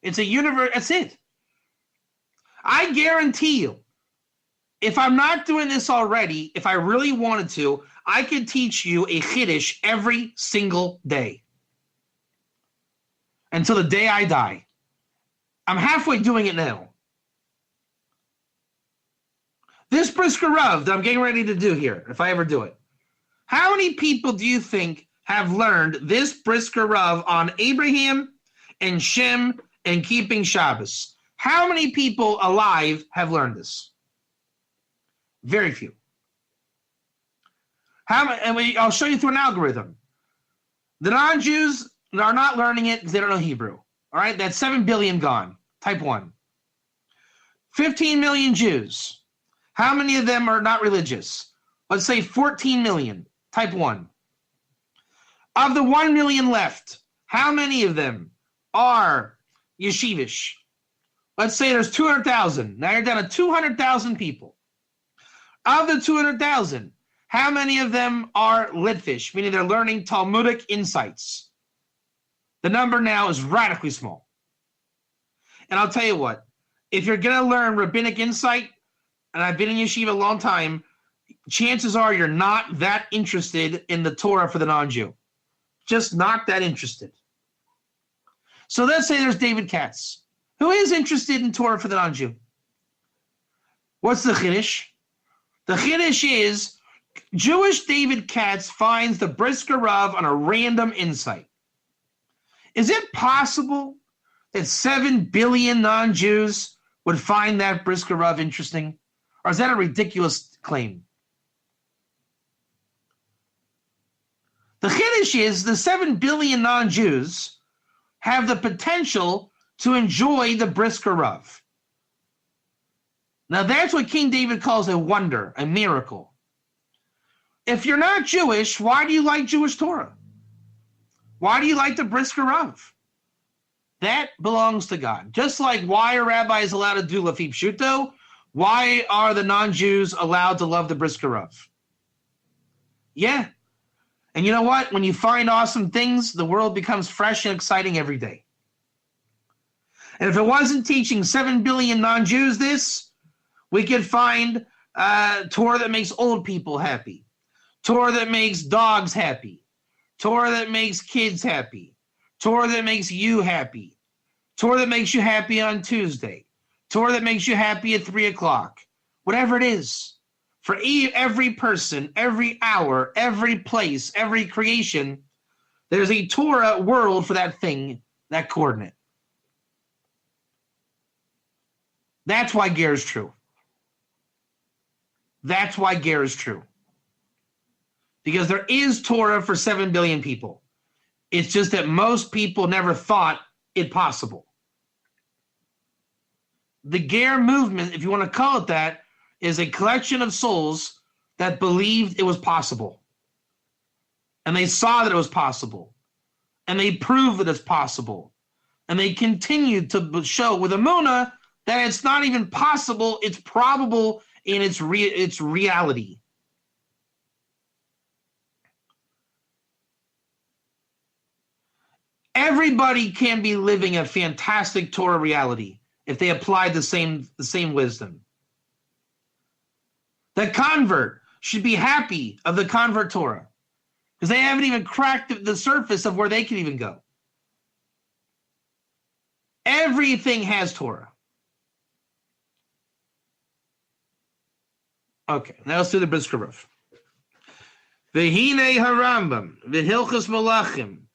It's a universe. That's it. I guarantee you, if I'm not doing this already, if I really wanted to, I could teach you a Chiddush every single day until the day I die. I'm halfway doing it now. This Brisker Rav that I'm getting ready to do here, if I ever do it, how many people do you think have learned this Brisker Rav on Abraham and Shem and keeping Shabbos? How many people alive have learned this? Very few. I'll show you through an algorithm. The non-Jews are not learning it because they don't know Hebrew. All right, that's 7 billion gone. Type 1. 15 million Jews. How many of them are not religious? Let's say 14 million. Type 1. Of the 1 million left, how many of them are yeshivish? Let's say there's 200,000. Now you're down to 200,000 people. Of the 200,000, how many of them are litvish, meaning they're learning Talmudic insights? The number now is radically small. And I'll tell you what, if you're going to learn rabbinic insight, and I've been in yeshiva a long time, chances are you're not that interested in the Torah for the non-Jew. Just not that interested. So let's say there's David Katz, who is interested in Torah for the non-Jew. What's the Chiddush? The Chiddush is Jewish David Katz finds the Brisker Rav on a random insight. Is it possible that 7 billion non-Jews would find that Brisker Rav interesting? Or is that a ridiculous claim? The Chiddush is the 7 billion non-Jews have the potential to enjoy the Brisker Rav. Now that's what King David calls a wonder, a miracle. If you're not Jewish, why do you like Jewish Torah? Why do you like the Brisker Rav? That belongs to God. Just like why are rabbis allowed to do Lafib Shuto, why are the non-Jews allowed to love the Brisker Rav? Yeah. And you know what? When you find awesome things, the world becomes fresh and exciting every day. And if it wasn't teaching 7 billion non-Jews this, we could find Torah that makes old people happy, Torah that makes dogs happy, Torah that makes kids happy, Torah that makes you happy, Torah that makes you happy on Tuesday, Torah that makes you happy at 3 o'clock, whatever it is. For every person, every hour, every place, every creation, there's a Torah world for that thing, that coordinate. That's why Ger is true. That's why Ger is true. Because there is Torah for 7 billion people. It's just that most people never thought it possible. The Ger movement, if you want to call it that, is a collection of souls that believed it was possible. And they saw that it was possible. And they proved that it's possible. And they continued to show with Emunah that it's not even possible, it's probable in its reality. Everybody can be living a fantastic Torah reality if they apply the same wisdom. The convert should be happy of the convert Torah because they haven't even cracked the surface of where they can even go. Everything has Torah. Okay, now let's do the Brisker Rav. V'hinei harambam, v'hilchos malachim.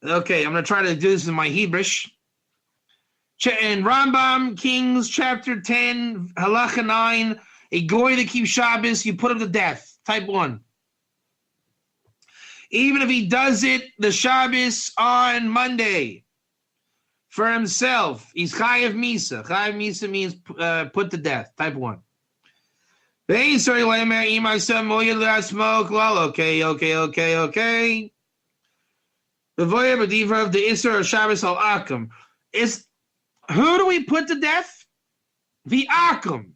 Okay, I'm going to try to do this in my Hebrew. In Rambam, Kings, chapter 10, halacha 9, a goy that keeps Shabbos, you put him to death. Type 1. Even if he does it the Shabbos on Monday for himself, he's chayav misa. Chayav misa means put to death. Type 1. Okay. The voyage of the of the Isser of Shabbos al Akum is who do we put to death? The Akum.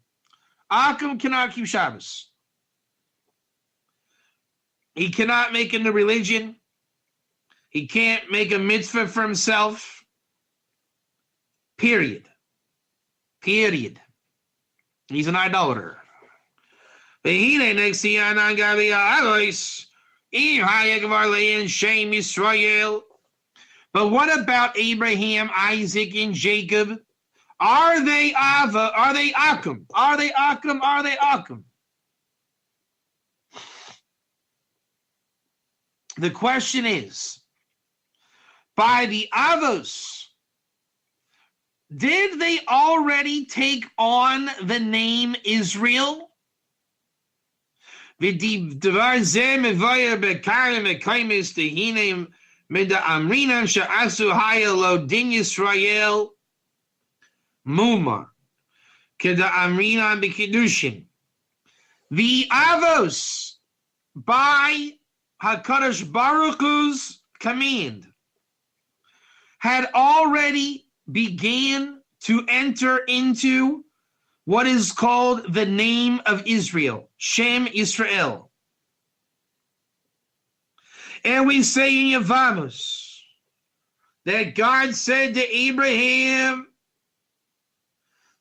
Akum cannot keep Shabbos. He cannot make it a religion. He can't make a mitzvah for himself. Period. Period. He's an idolater. Shem Yisrael. But what about Abraham, Isaac, and Jacob? Are they Ava? Are they Akum? Are they Akum? Are they Akum? The question is, by the Avos, did they already take on the name Israel? With the Avos, by HaKadosh Baruch Hu's command, had already began to enter into what is called the name of Israel, Shem Yisrael. And we say in Yevamos that God said to Abraham,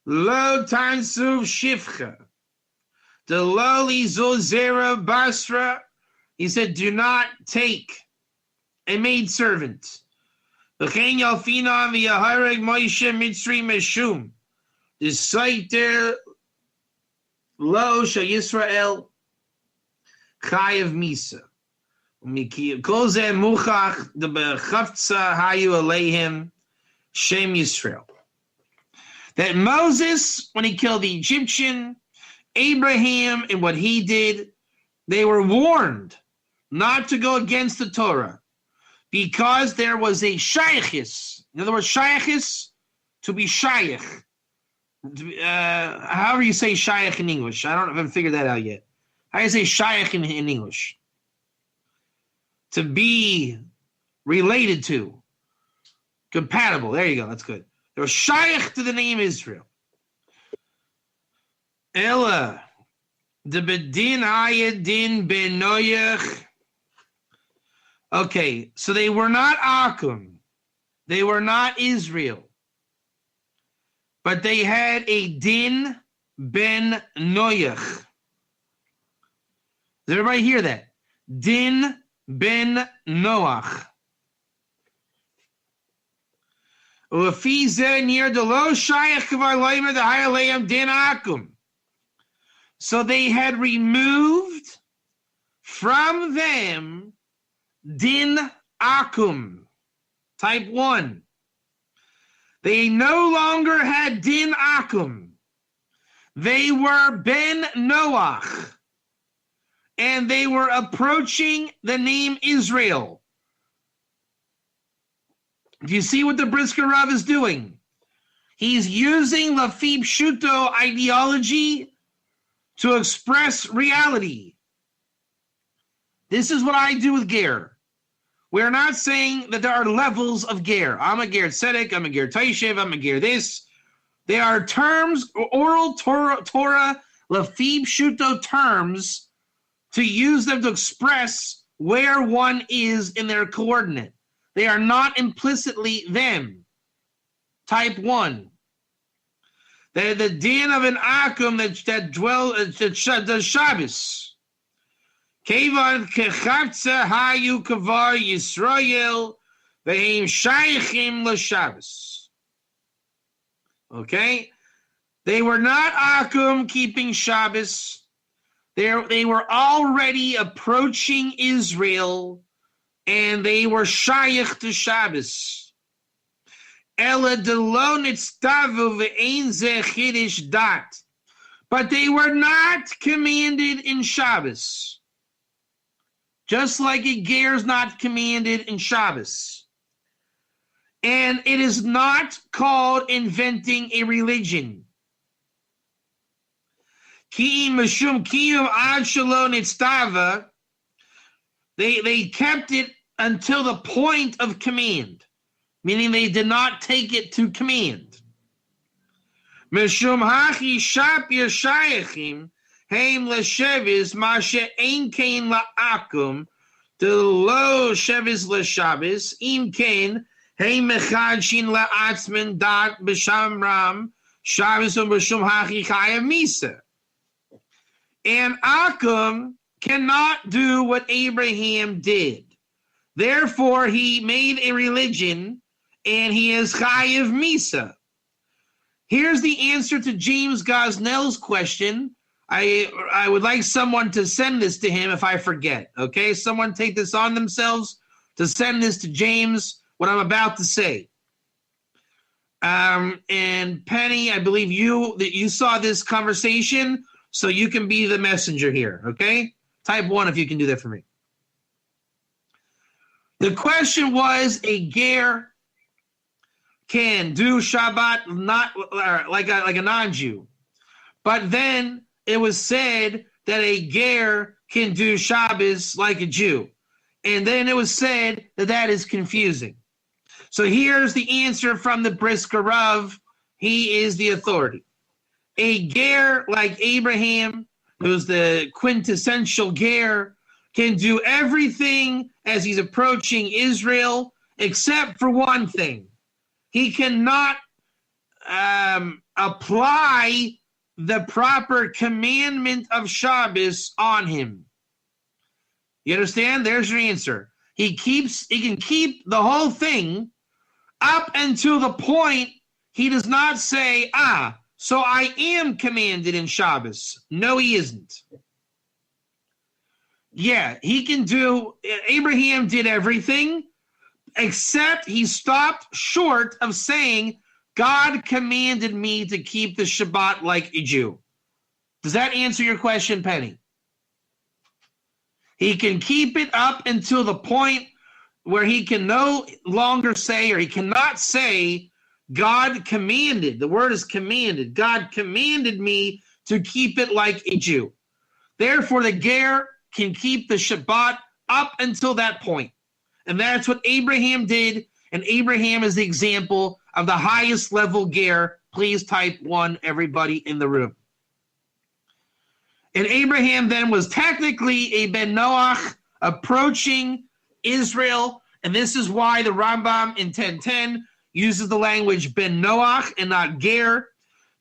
Lo tansuv shifcha, the lowly zozera basra. He said, do not take a maidservant. V'chein yalfina v'yahareg Moshe Mitzri meshum. The site there, lo sheyisrael chayav misa. Kol zeh muchach the bechavtza hayu aleihim Shem Yisrael. That Moses, when he killed the Egyptian, Abraham, and what he did, they were warned not to go against the Torah because there was a shaykhis. In other words, shaykhis, to be shaykh. However you say shaykh in English. I haven't figured that out yet. How do you say shaykh in English? To be related to. Compatible. There you go. That's good. They were shaykh to the name Israel. Ella. The bedin ayadin ben noyach. Okay, so they were not Akum. They were not Israel. But they had a din ben noyach. Does everybody hear that? Din ben Noach. Uafize near the low shayach kvar loimer the higher layam din Akum. So they had removed from them din akum, type 1. They no longer had din akum. They were ben Noach, and they were approaching the name Israel. Do you see what the Brisker Rav is doing? He's using Lafib Shuto ideology to express reality. This is what I do with Ger. We're not saying that there are levels of Ger. I'm a Ger Tzedek, I'm a Ger Taishev, I'm a Ger this. They are terms, oral Torah, Lafib Shuto terms, to use them to express where one is in their coordinate. They are not implicitly them. Type 1. They're the din of an akum that does Shabbos. Kevan kechatza hayu kavar Yisrael ve'im shaychim l'Shabbos. Okay? They were not Akum keeping Shabbos. They were already approaching Israel, and they were Shayach to Shabbos. Ela delo nitztavu ve'ein ze chidish dat. But they were not commanded in Shabbos. Just like a ger is not commanded in Shabbos. And it is not called inventing a religion. Ki mashum kiyum ad shelo nitztava. They kept it until the point of command, meaning they did not take it to command. Mishum hachi shapir shayachim heim leshevis mashe ein kain la'akum de lo shevis leshabis im kain heim mechadshin la'atzmen dat b'shamram shavis u'mishum hachi chayav misa. And Akum cannot do what Abraham did. Therefore, he made a religion, and he is chayav misa. Here's the answer to James Gosnell's question. I would like someone to send this to him if I forget. Okay, someone take this on themselves to send this to James, what I'm about to say. And Penny, I believe you saw this conversation, so you can be the messenger here, okay? Type 1 if you can do that for me. The question was, a ger can do Shabbat not like a non-Jew. But then it was said that a ger can do Shabbos like a Jew. And then it was said that that is confusing. So here's the answer from the Brisker Rav. He is the authority. A ger like Abraham, who's the quintessential ger, can do everything as he's approaching Israel, except for one thing. He cannot apply the proper commandment of Shabbos on him. You understand? There's your answer. He can keep the whole thing up until the point he does not say, so I am commanded in Shabbos. No, he isn't. Yeah, he can do, Abraham did everything, except he stopped short of saying, God commanded me to keep the Shabbat like a Jew. Does that answer your question, Penny? He can keep it up until the point where he can no longer say, or he cannot say, God commanded. The word is commanded. God commanded me to keep it like a Jew. Therefore, the ger can keep the Shabbat up until that point. And that's what Abraham did. And Abraham is the example of the highest level ger. Please type 1, everybody in the room. And Abraham then was technically a Ben Noach approaching Israel. And this is why the Rambam in 1010 uses the language Ben Noach and not ger.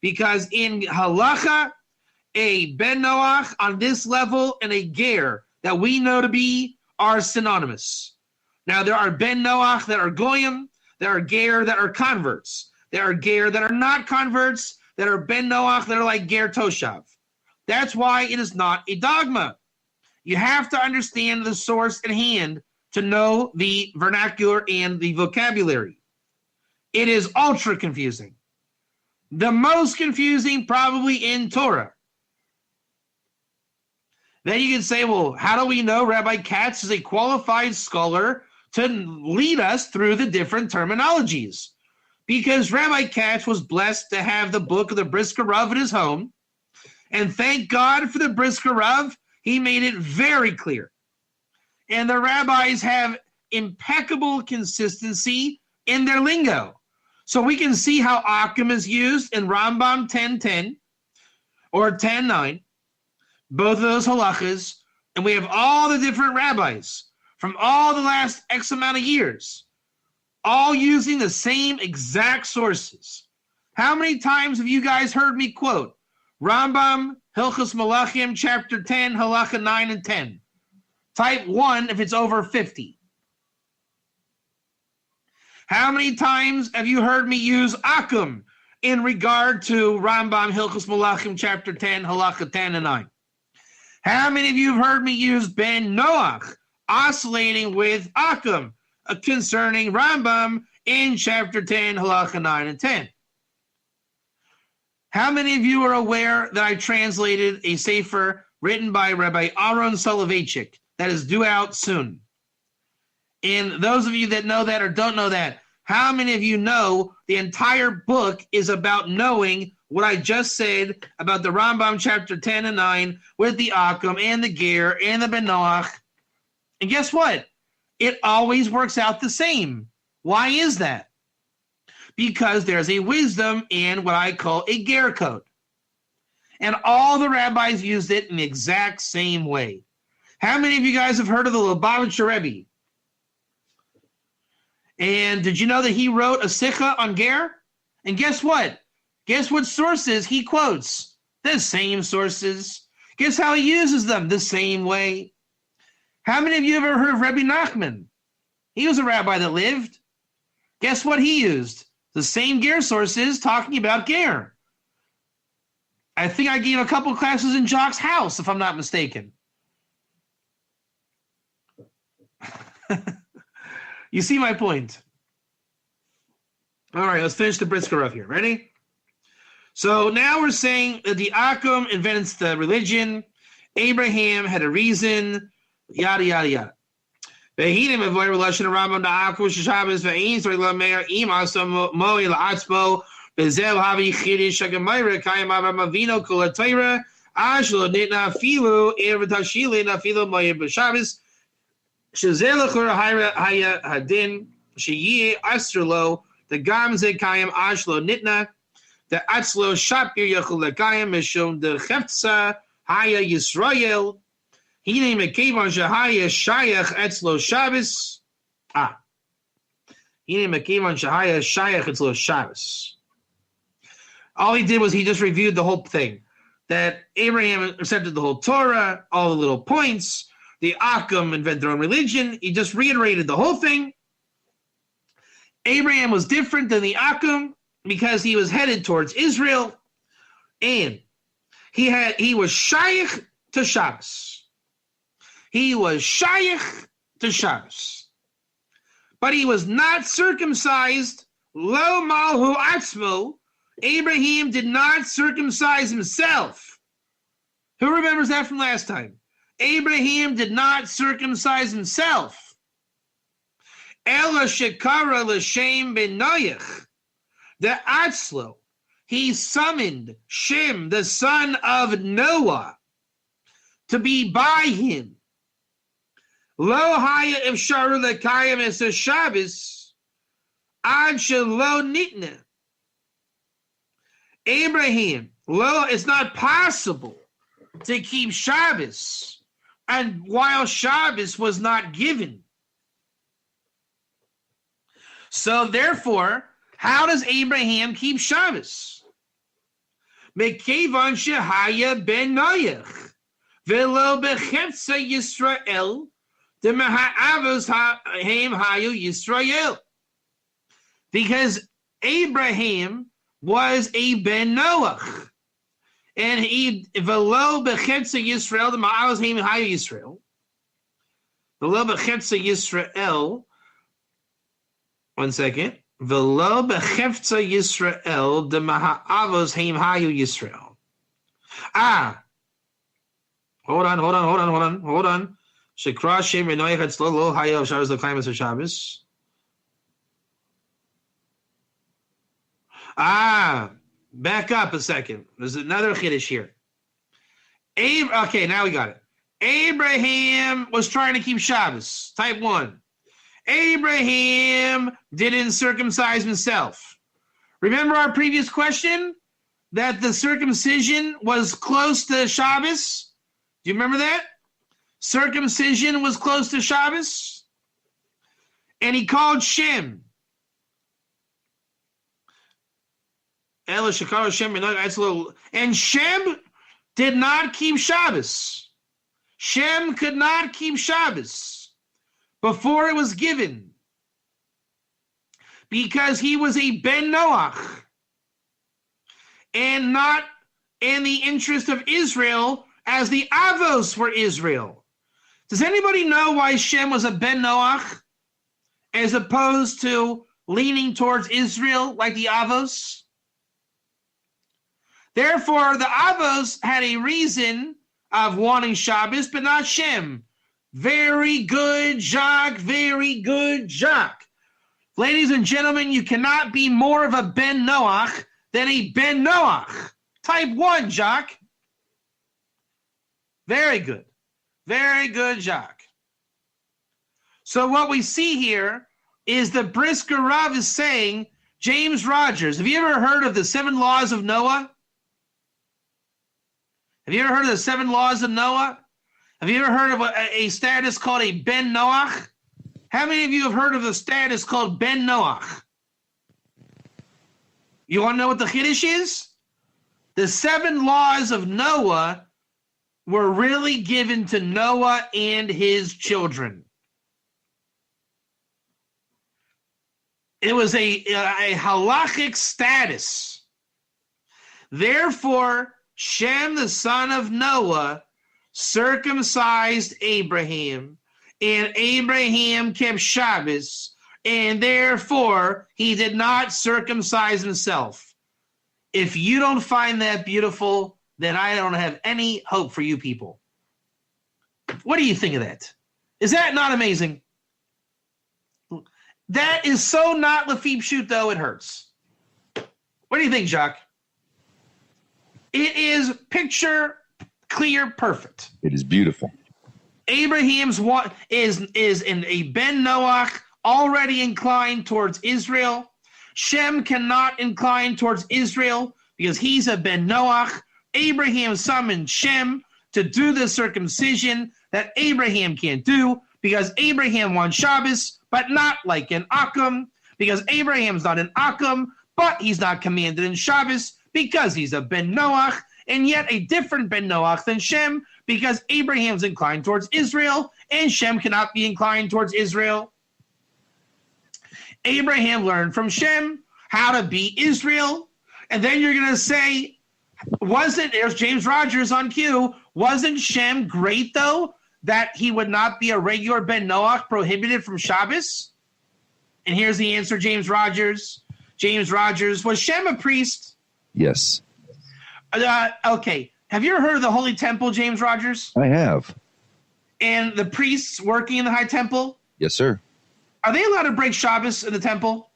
Because in halacha, a Ben Noach on this level and a ger that we know to be are synonymous. Now, there are Ben Noach that are goyim, there are ger that are converts. There are ger that are not converts, that are Ben Noach that are like ger toshav. That's why it is not a dogma. You have to understand the source at hand to know the vernacular and the vocabulary. It is ultra confusing. The most confusing probably in Torah. Then you can say, well, how do we know Rabbi Katz is a qualified scholar to lead us through the different terminologies? Because Rabbi Katz was blessed to have the book of the Brisker Rav in his home. And thank God for the Brisker Rav, he made it very clear. And the rabbis have impeccable consistency in their lingo. So we can see how Akum is used in Rambam 10:10 or 10:9. Both of those halachas, and we have all the different rabbis from all the last X amount of years, all using the same exact sources. How many times have you guys heard me quote Rambam, Hilchos Malachim, chapter 10, halacha 9 and 10? Type 1 if it's over 50. How many times have you heard me use Akum in regard to Rambam Hilchos Malachim chapter 10, halacha 10 and 9? How many of you have heard me use Ben Noach oscillating with Akum concerning Rambam in chapter 10, halacha 9 and 10? How many of you are aware that I translated a sefer written by Rabbi Aaron Soloveitchik that is due out soon? And those of you that know that or don't know that, how many of you know the entire book is about knowing what I just said about the Rambam chapter 10 and 9 with the Akum and the Ger and the Ben Noach? And guess what? It always works out the same. Why is that? Because there's a wisdom in what I call a Ger code. And all the rabbis used it in the exact same way. How many of you guys have heard of the Lubavitcher Rebbe? And did you know that he wrote a Sikha on Ger? And guess what? Guess what sources he quotes? The same sources. Guess how he uses them? The same way. How many of you have ever heard of Rebbe Nachman? He was a rabbi that lived. Guess what he used? The same Ger sources talking about Ger. I think I gave a couple classes in Jock's house, if I'm not mistaken. You see my point. All right, let's finish the Brisker Rav here. Ready? So now we're saying that the Akum invents the religion. Abraham had a reason. Yada, yada, yada. Behinim avoid relation to Rambam the Akum Shabbos ve'in so la meir im asam mo'i la'atzmo bezel havi chidish hagamayra kayim Avraham Avinu kol ha'Torah ashlo nitna afilu erev tashilin afilu mo'i b'Shabbos shezel l'chor haya hadin sheyeh astrolo the gam ze kayim ashlo nitna the atzlo shapir yachol lekayim mishum the cheftza haya Yisrael. Hine mekevon shahaya shayach etzlo Shabbos. Hine mekevon shahaya shayach etzlo Shabbos. All he did was he just reviewed the whole thing. That Abraham accepted the whole Torah, all the little points. The Akum invent their own religion. He just reiterated the whole thing. Abraham was different than the Akum because he was headed towards Israel. And he was shayach to Shabbos. He was shayach to Shabbos. But he was not circumcised. Lo malhu atzmo. Abraham did not circumcise himself. Who remembers that from last time? Abraham did not circumcise himself. Ela shekara l'Shem ben Noach. The atzlo. He summoned Shem, the son of Noah, to be by him. Lo haya efsharu lekayim es Shabbos ad shelo nitna. Abraham, it's not possible to keep Shabbos, and while Shabbos was not given. So therefore, how does Abraham keep Shabbos? Mekevon shehaya ben Noach velo bechefza Yisrael. Because Abraham was a Ben Noach, and he velo bechetza Yisrael the ma'avos heim hayu Yisrael. Velo bechetza Yisrael. 1 second. Velo bechetza Yisrael the ma'avos heim hayu Yisrael. Hold on. Shekra Shem Renoich had slow low high of Shabbos the climates of Shabbos. Back up a second. There's another chiddush here. Okay, now we got it. Abraham was trying to keep Shabbos. Type 1. Abraham didn't circumcise himself. Remember our previous question? That the circumcision was close to Shabbos? Do you remember that? Circumcision was close to Shabbos, and he called Shem. And Shem did not keep Shabbos. Shem could not keep Shabbos before it was given, because he was a Ben Noach. and not in the interest of Israel as the Avos were Israel. Does anybody know why Shem was a Ben Noach as opposed to leaning towards Israel like the Avos? Therefore, the Avos had a reason of wanting Shabbos, but not Shem. Very good, Jacques. Very good, Jacques. Ladies and gentlemen, you cannot be more of a Ben Noach than a Ben Noach. Type 1, Jacques. Very good. Very good, Jacques. So what we see here is the Brisker Rav is saying, James Rogers, have you ever heard of the 7 laws of Noah? Have you ever heard of the 7 laws of Noah? Have you ever heard of a status called a Ben Noach? How many of you have heard of the status called Ben Noach? You want to know what the Chiddush is? The 7 laws of Noah were really given to Noah and his children. It was a halachic status. Therefore, Shem, the son of Noah, circumcised Abraham, and Abraham kept Shabbos, and therefore he did not circumcise himself. If you don't find that beautiful, then I don't have any hope for you people. What do you think of that? Is that not amazing? That is so not Lafib shoot, though it hurts. What do you think, Jacques? It is picture clear, perfect. It is beautiful. Abraham's is in a Ben Noach already inclined towards Israel. Shem cannot incline towards Israel because he's a Ben Noach. Abraham summoned Shem to do the circumcision that Abraham can't do because Abraham wants Shabbos, but not like an Akum, because Abraham's not an Akum, but he's not commanded in Shabbos because he's a Ben Noach, and yet a different Ben Noach than Shem because Abraham's inclined towards Israel and Shem cannot be inclined towards Israel. Abraham learned from Shem how to be Israel, and then you're going to say, there's James Rogers on cue, wasn't Shem great though that he would not be a regular Ben Noach prohibited from Shabbos? And here's the answer, James Rogers. James Rogers, was Shem a priest? Yes. Okay. Have you ever heard of the Holy Temple, James Rogers? I have. And the priests working in the High Temple? Yes, sir. Are they allowed to break Shabbos in the temple?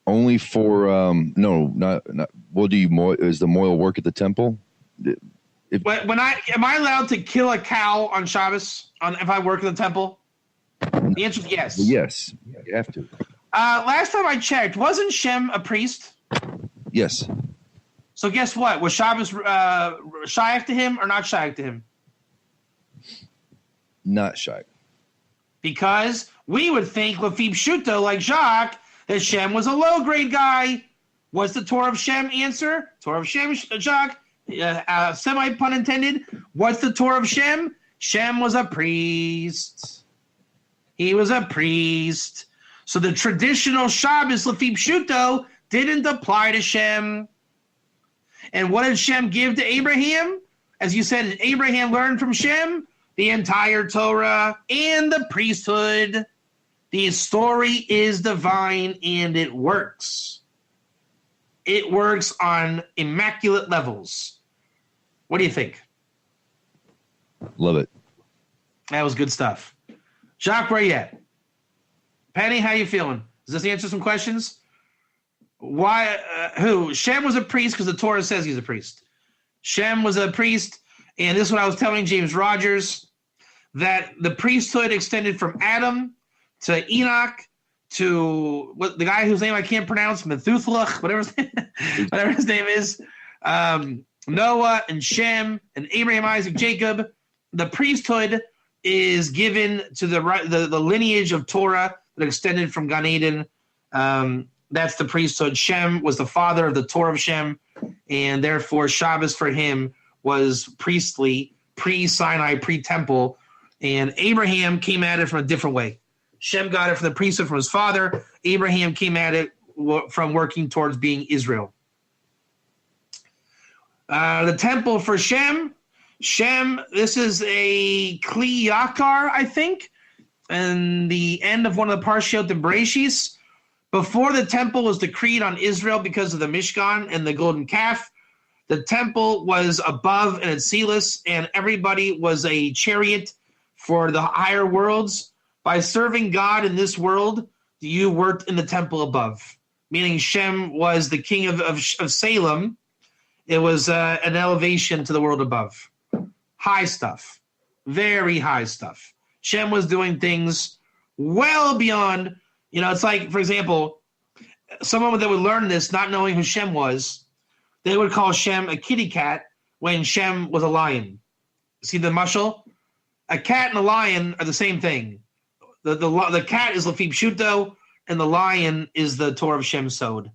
Only for no, not. Well, is the moil work at the temple? Am I allowed to kill a cow on Shabbos if I work in the temple? The answer is yes. Yes, you have to. Last time I checked, wasn't Shem a priest? Yes. So guess what? Was Shabbos shaykh to him or not shaykh to him? Not shaykh. Because we would think, Lafib Shuto, like Jacques, that Shem was a low-grade guy. What's the Torah of Shem answer? Torah of Shem, Jacques, semi-pun intended. What's the Torah of Shem? Shem was a priest. He was a priest. So the traditional Shabbos, Lafib Shuto, didn't apply to Shem. And what did Shem give to Abraham? As you said, Abraham learned from Shem the entire Torah and the priesthood. The story is divine and it works. It works on immaculate levels. What do you think? Love it. That was good stuff. Jacques, where you at? Penny, how you feeling? Does this answer some questions? Why? Who? Shem was a priest because the Torah says he's a priest. Shem was a priest, and this is what I was telling James Rogers, that the priesthood extended from Adam to Enoch to the guy whose name I can't pronounce, Methuselah, whatever his name is, Noah and Shem and Abraham, Isaac, Jacob. The priesthood is given to the lineage of Torah that extended from Gan Eden. That's the priesthood. Shem was the father of the Torah of Shem, and therefore Shabbos for him was priestly, pre-Sinai, pre-temple, and Abraham came at it from a different way. Shem got it from the priesthood from his father. Abraham came at it from working towards being Israel. The temple for Shem. Shem, this is a Kli Yakar, I think, and the end of one of the Parshiot in Bereshis. Before the temple was decreed on Israel because of the Mishkan and the golden calf, the temple was above and Atzilus, and everybody was a chariot for the higher worlds. By serving God in this world, you worked in the temple above, meaning Shem was the king of Salem. It was an elevation to the world above. High stuff. Very high stuff. Shem was doing things well beyond, it's like, for example, someone that would learn this not knowing who Shem was, they would call Shem a kitty cat when Shem was a lion. See the mashal? A cat and a lion are the same thing. The cat is Lafib Shuto, and the lion is the Torah of Shem Sod.